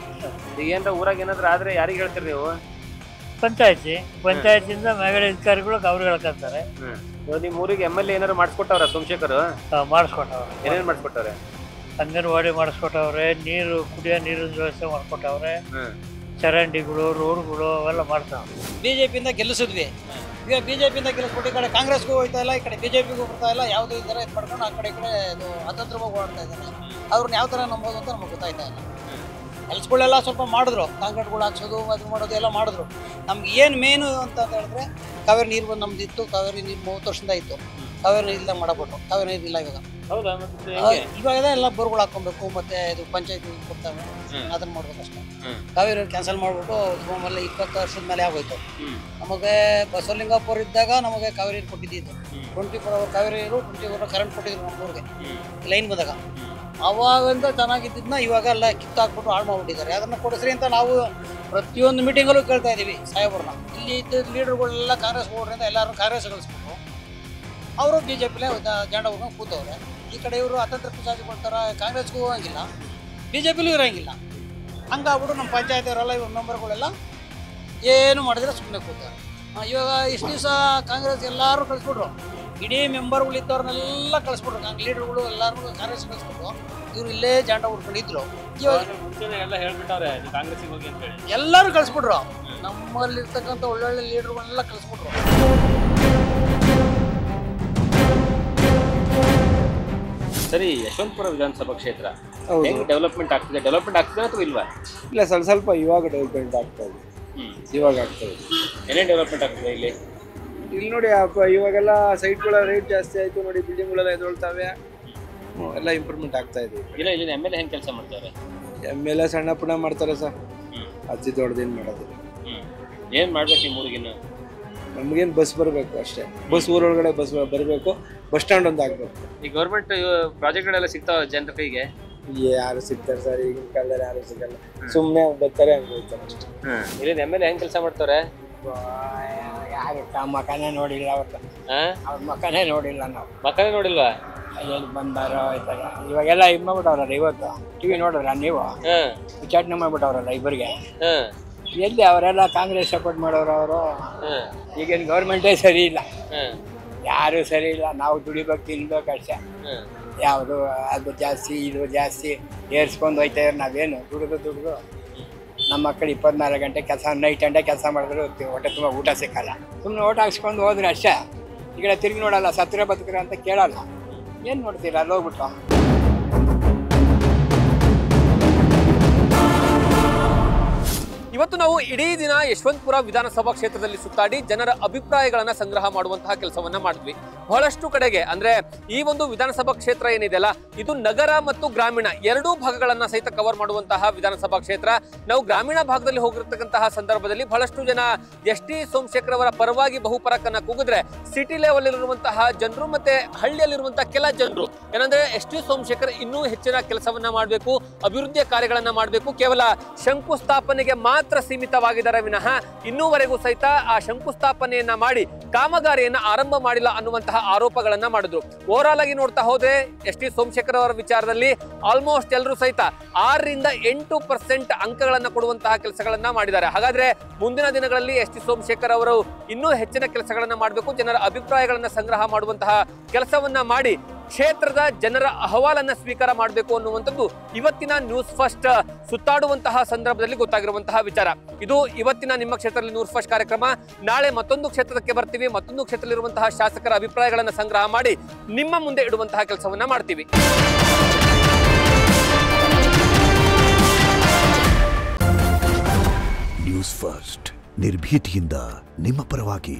ಈಗ ಏನಾರ ಊರಾಗ ಏನಾದ್ರು ಆದ್ರೆ ಯಾರಿಗೆ ಹೇಳ್ತೀರಿ ನೀವು? ಪಂಚಾಯತಿಯಿಂದ ಮೇಗಡೆ ಅಧಿಕಾರಿಗಳು ಅವ್ರು ಹೇಳ್ಕೊಂತಾರೆ. ನಿಮ್ಮ ಊರಿಗೆ ಎಮ್.ಎಲ್.ಎ ಏನಾರು ಮಾಡಿಸ್ಕೊಟ್ಟವ್ರ ಸೋಮಶೇಖರ್? ಮಾಡಿಸ್ಕೊಟ್ಟವ್ರೆ. ಏನೇನು ಮಾಡಿಸ್ಕೊಟ್ಟವ್ರೆ? ಅಂಗನವಾಡಿ ಮಾಡಿಸ್ಕೊಟ್ಟವ್ರೆ, ಕುಡಿಯೋ ನೀರಿನ ವ್ಯವಸ್ಥೆ ಮಾಡಿಕೊಟ್ಟವ್ರೆ, ಚರಂಡಿಗಳು, ರೋಡ್ಗಳು ಅವೆಲ್ಲ ಮಾಡ್ತಾವ್ರೆ. ಬಿಜೆಪಿಯಿಂದ ಗೆಲ್ಲಿಸಿದ್ವಿ. ಈಗ ಬಿಜೆಪಿಯಿಂದ ಗೆಲ್ಲಿಸ್ಬಿಟ್ಟು ಈ ಕಡೆ ಕಾಂಗ್ರೆಸ್ಗೂ ಹೋಗ್ತಾ ಇಲ್ಲ, ಈ ಕಡೆ ಬಿಜೆಪಿಗೂ ಬರ್ತಾ ಇಲ್ಲ. ಯಾವುದೋ ಈ ಥರ ಇದು ಮಾಡ್ಕೊಂಡು ಆ ಕಡೆ ಈ ಕಡೆ ಇದು ಅತಂತ್ರವಾಗಿ ಓಡಾಡ್ತಾ ಇದ್ದಾರೆ. ಅವ್ರನ್ನ ಯಾವ ಥರ ನಂಬೋದು ಅಂತ ನಮಗೆ ಗೊತ್ತಾಯ್ತಾ ಇಲ್ಲ. ಕೆಲಸಗಳೆಲ್ಲ ಸ್ವಲ್ಪ ಮಾಡಿದ್ರು, ಕಾಂಕ್ರೀಟ್ಗಳು ಹಾಕ್ಸೋದು, ಅದು ಮಾಡೋದು ಎಲ್ಲ ಮಾಡಿದ್ರು. ನಮ್ಗೆ ಏನು ಮೇನು ಅಂತ ಹೇಳಿದ್ರೆ ಕಾವೇರಿ ನೀರು ಬಂದು ನಮ್ದು ಇತ್ತು. ಕಾವೇರಿ ನೀರು 30 ವರ್ಷದಿಂದ ಇತ್ತು. ಕಾವೇರಿ ನೀರು ಇಲ್ದಂಗೆ ಮಾಡಬಿಟ್ಟು ಕಾವೇರಿ ನೀರು ಇಲ್ಲ ಇವಾಗ. ಇವಾಗ ಎಲ್ಲ ಬೋರ್ಗಳು ಹಾಕೊಬೇಕು, ಮತ್ತೆ ಇದು ಪಂಚಾಯತಿ ಕೊಡ್ತಾವೆ, ಅದನ್ನ ಮಾಡ್ಬೇಕಷ್ಟೇ. ಕಾವೇರಿ ಕ್ಯಾನ್ಸಲ್ ಮಾಡ್ಬಿಟ್ಟು ಆಮೇಲೆ 20 ವರ್ಷದ ಮೇಲೆ ಆಗೋಯ್ತು. ನಮಗೆ ಬಸವಲಿಂಗಪುರ ಇದ್ದಾಗ ನಮಗೆ ಕಾವೇರಿ ನೀರು ಕೊಟ್ಟಿದ್ದು 24 ಅವರ್ ಕಾವೇರಿ ನೀರು, 24 ಅವರ್ ಕರೆಂಟ್ ಕೊಟ್ಟಿದ್ರು ನಮ್ಮ ಊರಿಗೆ ಲೈನ್ ಬಂದಾಗ. ಅವಾಗಿಂದ ಚೆನ್ನಾಗಿದ್ದನ್ನ ಇವಾಗ ಎಲ್ಲ ಕಿತ್ತಾಕ್ಬಿಟ್ಟು ಹಾಳು ಮಾಡ್ಬಿಟ್ಟಿದ್ದಾರೆ. ಅದನ್ನು ಕೊಡಿಸ್ರಿ ಅಂತ ನಾವು ಪ್ರತಿಯೊಂದು ಮೀಟಿಂಗಲ್ಲೂ ಕೇಳ್ತಾ ಇದ್ದೀವಿ ಸಾಹೇಬ್ರನ್ನ. ಇಲ್ಲಿ ಇದ್ದ ಲೀಡರ್ಗಳೆಲ್ಲ ಕಾಂಗ್ರೆಸ್ ಹೋಗ್ರಿಂದ ಎಲ್ಲರೂ ಕಾಂಗ್ರೆಸ್ ಕಳಿಸ್ಬಿಟ್ಟು ಅವರು ಬಿಜೆಪಿಲೇ ಜೆಂಡ ಹುಡ್ಕೊಂಡು ಕೂತವ್ರೆ. ಈ ಕಡೆ ಇವರು ಅತಂತ್ರ ಪಿಶಾಚಿ ಕೊಡ್ತಾರೆ, ಕಾಂಗ್ರೆಸ್ಗೂ ಹೋಗಂಗಿಲ್ಲ, ಬಿಜೆಪಿಲೂ ಇರೋಂಗಿಲ್ಲ. ಹಂಗಾಗ್ಬಿಟ್ಟು ನಮ್ಮ ಪಂಚಾಯತಿಯವರೆಲ್ಲ ಇವ್ರ ಮೆಂಬರ್ಗಳೆಲ್ಲ ಏನು ಮಾಡಿದ್ರೆ ಸುಮ್ಮನೆ ಕೂತಾರೆ. ಇವಾಗ ಇಷ್ಟು ದಿವಸ ಕಾಂಗ್ರೆಸ್ ಎಲ್ಲರೂ ಕಳಿಸ್ಬಿಟ್ರು, ಇಡೀ ಮೆಂಬರ್ಗಳು ಇದ್ದವ್ರನ್ನೆಲ್ಲ ಕಳಿಸ್ಬಿಟ್ರು, ಲೀಡರ್ಗಳು ಎಲ್ಲರೂ ಕಾಂಗ್ರೆಸ್ ಕಳಿಸ್ಬಿಟ್ಟು ಇವ್ರು ಇಲ್ಲೇ ಜಾಂಡ ಹುಡ್ಕೊಂಡಿದ್ರು. ಇವಾಗ ಮುಂಚೆನೆ ಎಲ್ಲ ಹೇಳ್ಬಿಟ್ಟವ್ರೆ ಕಾಂಗ್ರೆಸ್ಸಿಗೆ ಹೋಗಿ ಅಂತ ಹೇಳಿ. ಎಲ್ಲರೂ ಕಳಿಸ್ಬಿಟ್ರು. ನಮ್ಮಲ್ಲಿರ್ತಕ್ಕಂಥ ಒಳ್ಳೊಳ್ಳೆ ಲೀಡರ್ಗಳನ್ನೆಲ್ಲ ಕಳಿಸ್ಬಿಟ್ರು. ಸರಿ, ಯಶವಂತಪುರ ವಿಧಾನಸಭಾ ಕ್ಷೇತ್ರ ಹೆಂಗ್ ಡೆವಲಪ್ಮೆಂಟ್ ಆಗ್ತಿದೆ? ಡೆವಲಪ್ಮೆಂಟ್ ಆಗ್ತಿದೆ ಅಥವಾ ಇಲ್ವಾ? ಇಲ್ಲ, ಸ್ವಲ್ಪ ಇವಾಗ ಡೆವಲಪ್ಮೆಂಟ್ ಆಗ್ತಾ ಇದೆ. ಇವಾಗ ಆಗ್ತಾ ಇದೆ. ಏನೇ ಡೆವಲಪ್ಮೆಂಟ್ ಆಗ್ತಿದೆ ಇಲ್ಲಿ? ಇಲ್ಲಿ ನೋಡಿ ಇವಾಗೆಲ್ಲ ಸೈಟ್ಗಳ ರೇಟ್ ಜಾಸ್ತಿ ಆಯ್ತು ನೋಡಿ, ಬಿಲ್ಡಿಂಗ್ಗಳೆಲ್ಲ ಎದೊಳ್ತಾವೆ, ಎಲ್ಲ ಇಂಪ್ರೂವ್ಮೆಂಟ್ ಆಗ್ತಾ ಇದೆ. ಇಲ್ಲ, ಇಲ್ಲಿ ಎಮ್ ಎಲ್ ಎ ಹೆಂಗ್ ಕೆಲಸ ಮಾಡ್ತಾರೆ? ಎಮ್ಮೆಲ್ಲ ಸಣ್ಣ ಪುಣ್ಣ ಮಾಡ್ತಾರೆ ಸರ್, ಅಜ್ಜಿ ದೊಡ್ಡದೇನು ಮಾಡೋದಿಲ್ಲ. ಏನ್ ಮಾಡ್ಬೇಕು ಈ ಊರಿಗಿನ್ನು? ನಮ್ಗೇನು ಬಸ್ ಬರಬೇಕು ಅಷ್ಟೇ, ಬಸ್ ಊರೊಳಗಡೆ ಬಸ್ ಬರಬೇಕು, ಬಸ್ ಸ್ಟ್ಯಾಂಡ್ ಒಂದು ಆಗ್ಬೇಕು. ಈ ಗೌರ್ಮೆಂಟ್ ಪ್ರಾಜೆಕ್ಟ್ಗಳೆಲ್ಲ ಸಿಗ್ತಾವ ಜನರ ಕೈಗೆ? ಯಾರು ಸಿಗ್ತಾರೆ ಸರ್, ಈಗಿನ ಕಾಲದಲ್ಲಿ ಯಾರು ಸಿಗಲ್ಲ, ಸುಮ್ಮನೆ ಬರ್ತಾರೆ ಹಂಗೆ ಹೋಗ್ತಾರೆ ಅಷ್ಟೇ. ಇಲ್ಲಿ ಎಮ್ ಎಲ್ ಎ ಹೆಂಗ್ ಕೆಲಸ ಮಾಡ್ತಾರೆ? ಯಾರು ಮಕನೇ ನೋಡಿಲ್ಲ, ಅವ್ರ ಮಕನೇ ನೋಡಿಲ್ಲ ನಾವು. ಮಕ್ಕಳೇ ನೋಡಿಲ್ವಾ? ಎಲ್ಲಿ ಬಂದಾರೋ ಆಯ್ತಾರ. ಇವಾಗೆಲ್ಲ ಇದು ಮಾಡ್ಬಿಟ್ಟವ್ರಲ್ಲ, ಇವತ್ತು ಟಿವಿ ನೋಡಿದ್ರ ನೀವು, ಉಚ್ಚಾಟನೆ ಮಾಡ್ಬಿಟ್ಟವ್ರಲ್ಲ ಇಬ್ಬರಿಗೆ. ಎಲ್ಲಿ ಅವರೆಲ್ಲ ಕಾಂಗ್ರೆಸ್ ಸಪೋರ್ಟ್ ಮಾಡೋರು ಅವರು. ಈಗಿನ ಗೌರ್ಮೆಂಟೇ ಸರಿ ಇಲ್ಲ, ಯಾರು ಸರಿ ಇಲ್ಲ. ನಾವು ದುಡಿಬೇಕು, ತಿನ್ಬೇಕು ಅಷ್ಟೇ. ಯಾವುದು ಅದು ಜಾಸ್ತಿ ಇದು ಜಾಸ್ತಿ ಏರ್ಸ್ಕೊಂಡು ಹೋಯ್ತಾ ನಾವೇನು ದುಡಿದು ನಮ್ಮ ಮಕ್ಕಳು 24 ಗಂಟೆ ಕೆಲಸ, ನೈಟ್ ಗಂಟೆ ಕೆಲಸ ಮಾಡಿದ್ರು ಹೊಟ್ಟೆ ತುಂಬ ಊಟ ಸಿಕ್ಕಲ್ಲ. ಸುಮ್ಮನೆ ಓಟ್ ಹಾಕ್ಸ್ಕೊಂಡು ಹೋದ್ರೆ ಅಷ್ಟೇ. ಈ ಕಡೆ ತಿರುಗಿ ನೋಡಲ್ಲ, ಸತ್ರ ಬದುಕ್ರ ಅಂತ ಕೇಳಲ್ಲ. ಏನು ನೋಡ್ತೀರ ಅಲ್ಲಿ ಹೋಗ್ಬಿಟ್ಟು? ಇವತ್ತು ನಾವು ಇಡೀ ದಿನ ಯಶವಂತಪುರ ವಿಧಾನಸಭಾ ಕ್ಷೇತ್ರದಲ್ಲಿ ಸುತ್ತಾಡಿ ಜನರ ಅಭಿಪ್ರಾಯಗಳನ್ನ ಸಂಗ್ರಹ ಮಾಡುವಂತಹ ಕೆಲಸವನ್ನ ಮಾಡಿದ್ವಿ. ಬಹಳಷ್ಟು ಕಡೆಗೆ ಅಂದ್ರೆ ಈ ಒಂದು ವಿಧಾನಸಭಾ ಕ್ಷೇತ್ರ ಏನಿದೆಯಲ್ಲ, ಇದು ನಗರ ಮತ್ತು ಗ್ರಾಮೀಣ ಎರಡೂ ಭಾಗಗಳನ್ನ ಸಹಿತ ಕವರ್ ಮಾಡುವಂತಹ ವಿಧಾನಸಭಾ ಕ್ಷೇತ್ರ. ನಾವು ಗ್ರಾಮೀಣ ಭಾಗದಲ್ಲಿ ಹೋಗಿರ್ತಕ್ಕಂತಹ ಸಂದರ್ಭದಲ್ಲಿ ಬಹಳಷ್ಟು ಜನ ಎಸ್ ಟಿ ಸೋಮಶೇಖರ್ ಅವರ ಪರವಾಗಿ ಬಹುಪರಕನ್ನ ಕೂಗಿದ್ರೆ, ಸಿಟಿ ಲೆವೆಲ್ ಇರುವಂತಹ ಜನರು ಮತ್ತೆ ಹಳ್ಳಿಯಲ್ಲಿರುವಂತಹ ಕೆಲ ಜನರು ಏನಂದ್ರೆ ಎಸ್ ಟಿ ಸೋಮಶೇಖರ್ ಇನ್ನೂ ಹೆಚ್ಚಿನ ಕೆಲಸವನ್ನ ಮಾಡಬೇಕು, ಅಭಿವೃದ್ಧಿಯ ಕಾರ್ಯಗಳನ್ನ ಮಾಡಬೇಕು, ಕೇವಲ ಶಂಕುಸ್ಥಾಪನೆಗೆ ಮಾತ್ರ ಸೀಮಿತವಾಗಿದ್ದಾರೆ ವಿನಃ ಇನ್ನೂವರೆಗೂ ಸಹಿತ ಆ ಶಂಕುಸ್ಥಾಪನೆಯನ್ನ ಮಾಡಿ ಕಾಮಗಾರಿಯನ್ನ ಆರಂಭ ಮಾಡಿಲ್ಲ ಅನ್ನುವಂತಹ ಆರೋಪಗಳನ್ನ ಮಾಡಿದ್ರು. ಓವರಾಲ್ ಆಗಿ ನೋಡ್ತಾ ಹೋದ್ರೆ ಎಸ್ ಟಿ ಸೋಮಶೇಖರ್ ಅವರ ವಿಚಾರದಲ್ಲಿ ಆಲ್ಮೋಸ್ಟ್ ಎಲ್ಲರೂ ಸಹಿತ 6ರಿಂದ 8% ಅಂಕಗಳನ್ನ ಕೊಡುವಂತಹ ಕೆಲಸಗಳನ್ನ ಮಾಡಿದ್ದಾರೆ. ಹಾಗಾದ್ರೆ ಮುಂದಿನ ದಿನಗಳಲ್ಲಿ ಎಸ್ ಟಿ ಸೋಮಶೇಖರ್ ಅವರು ಇನ್ನೂ ಹೆಚ್ಚಿನ ಕೆಲಸಗಳನ್ನ ಮಾಡಬೇಕು, ಜನರ ಅಭಿಪ್ರಾಯಗಳನ್ನ ಸಂಗ್ರಹ ಮಾಡುವಂತಹ ಕೆಲಸವನ್ನ ಮಾಡಿ ಕ್ಷೇತ್ರದ ಜನರ ಅಹವಾಲನ್ನ ಸ್ವೀಕಾರ ಮಾಡಬೇಕು ಅನ್ನುವಂಥದ್ದು ಇವತ್ತಿನ ನ್ಯೂಸ್ ಫಸ್ಟ್ ಸುತ್ತಾಡುವಂತಹ ಸಂದರ್ಭದಲ್ಲಿ ಗೊತ್ತಾಗಿರುವಂತಹ ವಿಚಾರ. ಇದು ಇವತ್ತಿನ ನಿಮ್ಮ ಕ್ಷೇತ್ರದಲ್ಲಿ ನ್ಯೂಸ್ ಫಸ್ಟ್ ಕಾರ್ಯಕ್ರಮ. ನಾಳೆ ಮತ್ತೊಂದು ಕ್ಷೇತ್ರಕ್ಕೆ ಬರ್ತೀವಿ, ಮತ್ತೊಂದು ಕ್ಷೇತ್ರದಲ್ಲಿರುವಂತಹ ಶಾಸಕರ ಅಭಿಪ್ರಾಯಗಳನ್ನ ಸಂಗ್ರಹ ಮಾಡಿ ನಿಮ್ಮ ಮುಂದೆ ಇಡುವಂತಹ ಕೆಲಸವನ್ನ ಮಾಡ್ತೀವಿ. ನ್ಯೂಸ್ ಫಸ್ಟ್ ನಿರ್ಭೀತಿಯಿಂದ ನಿಮ್ಮ ಪರವಾಗಿ.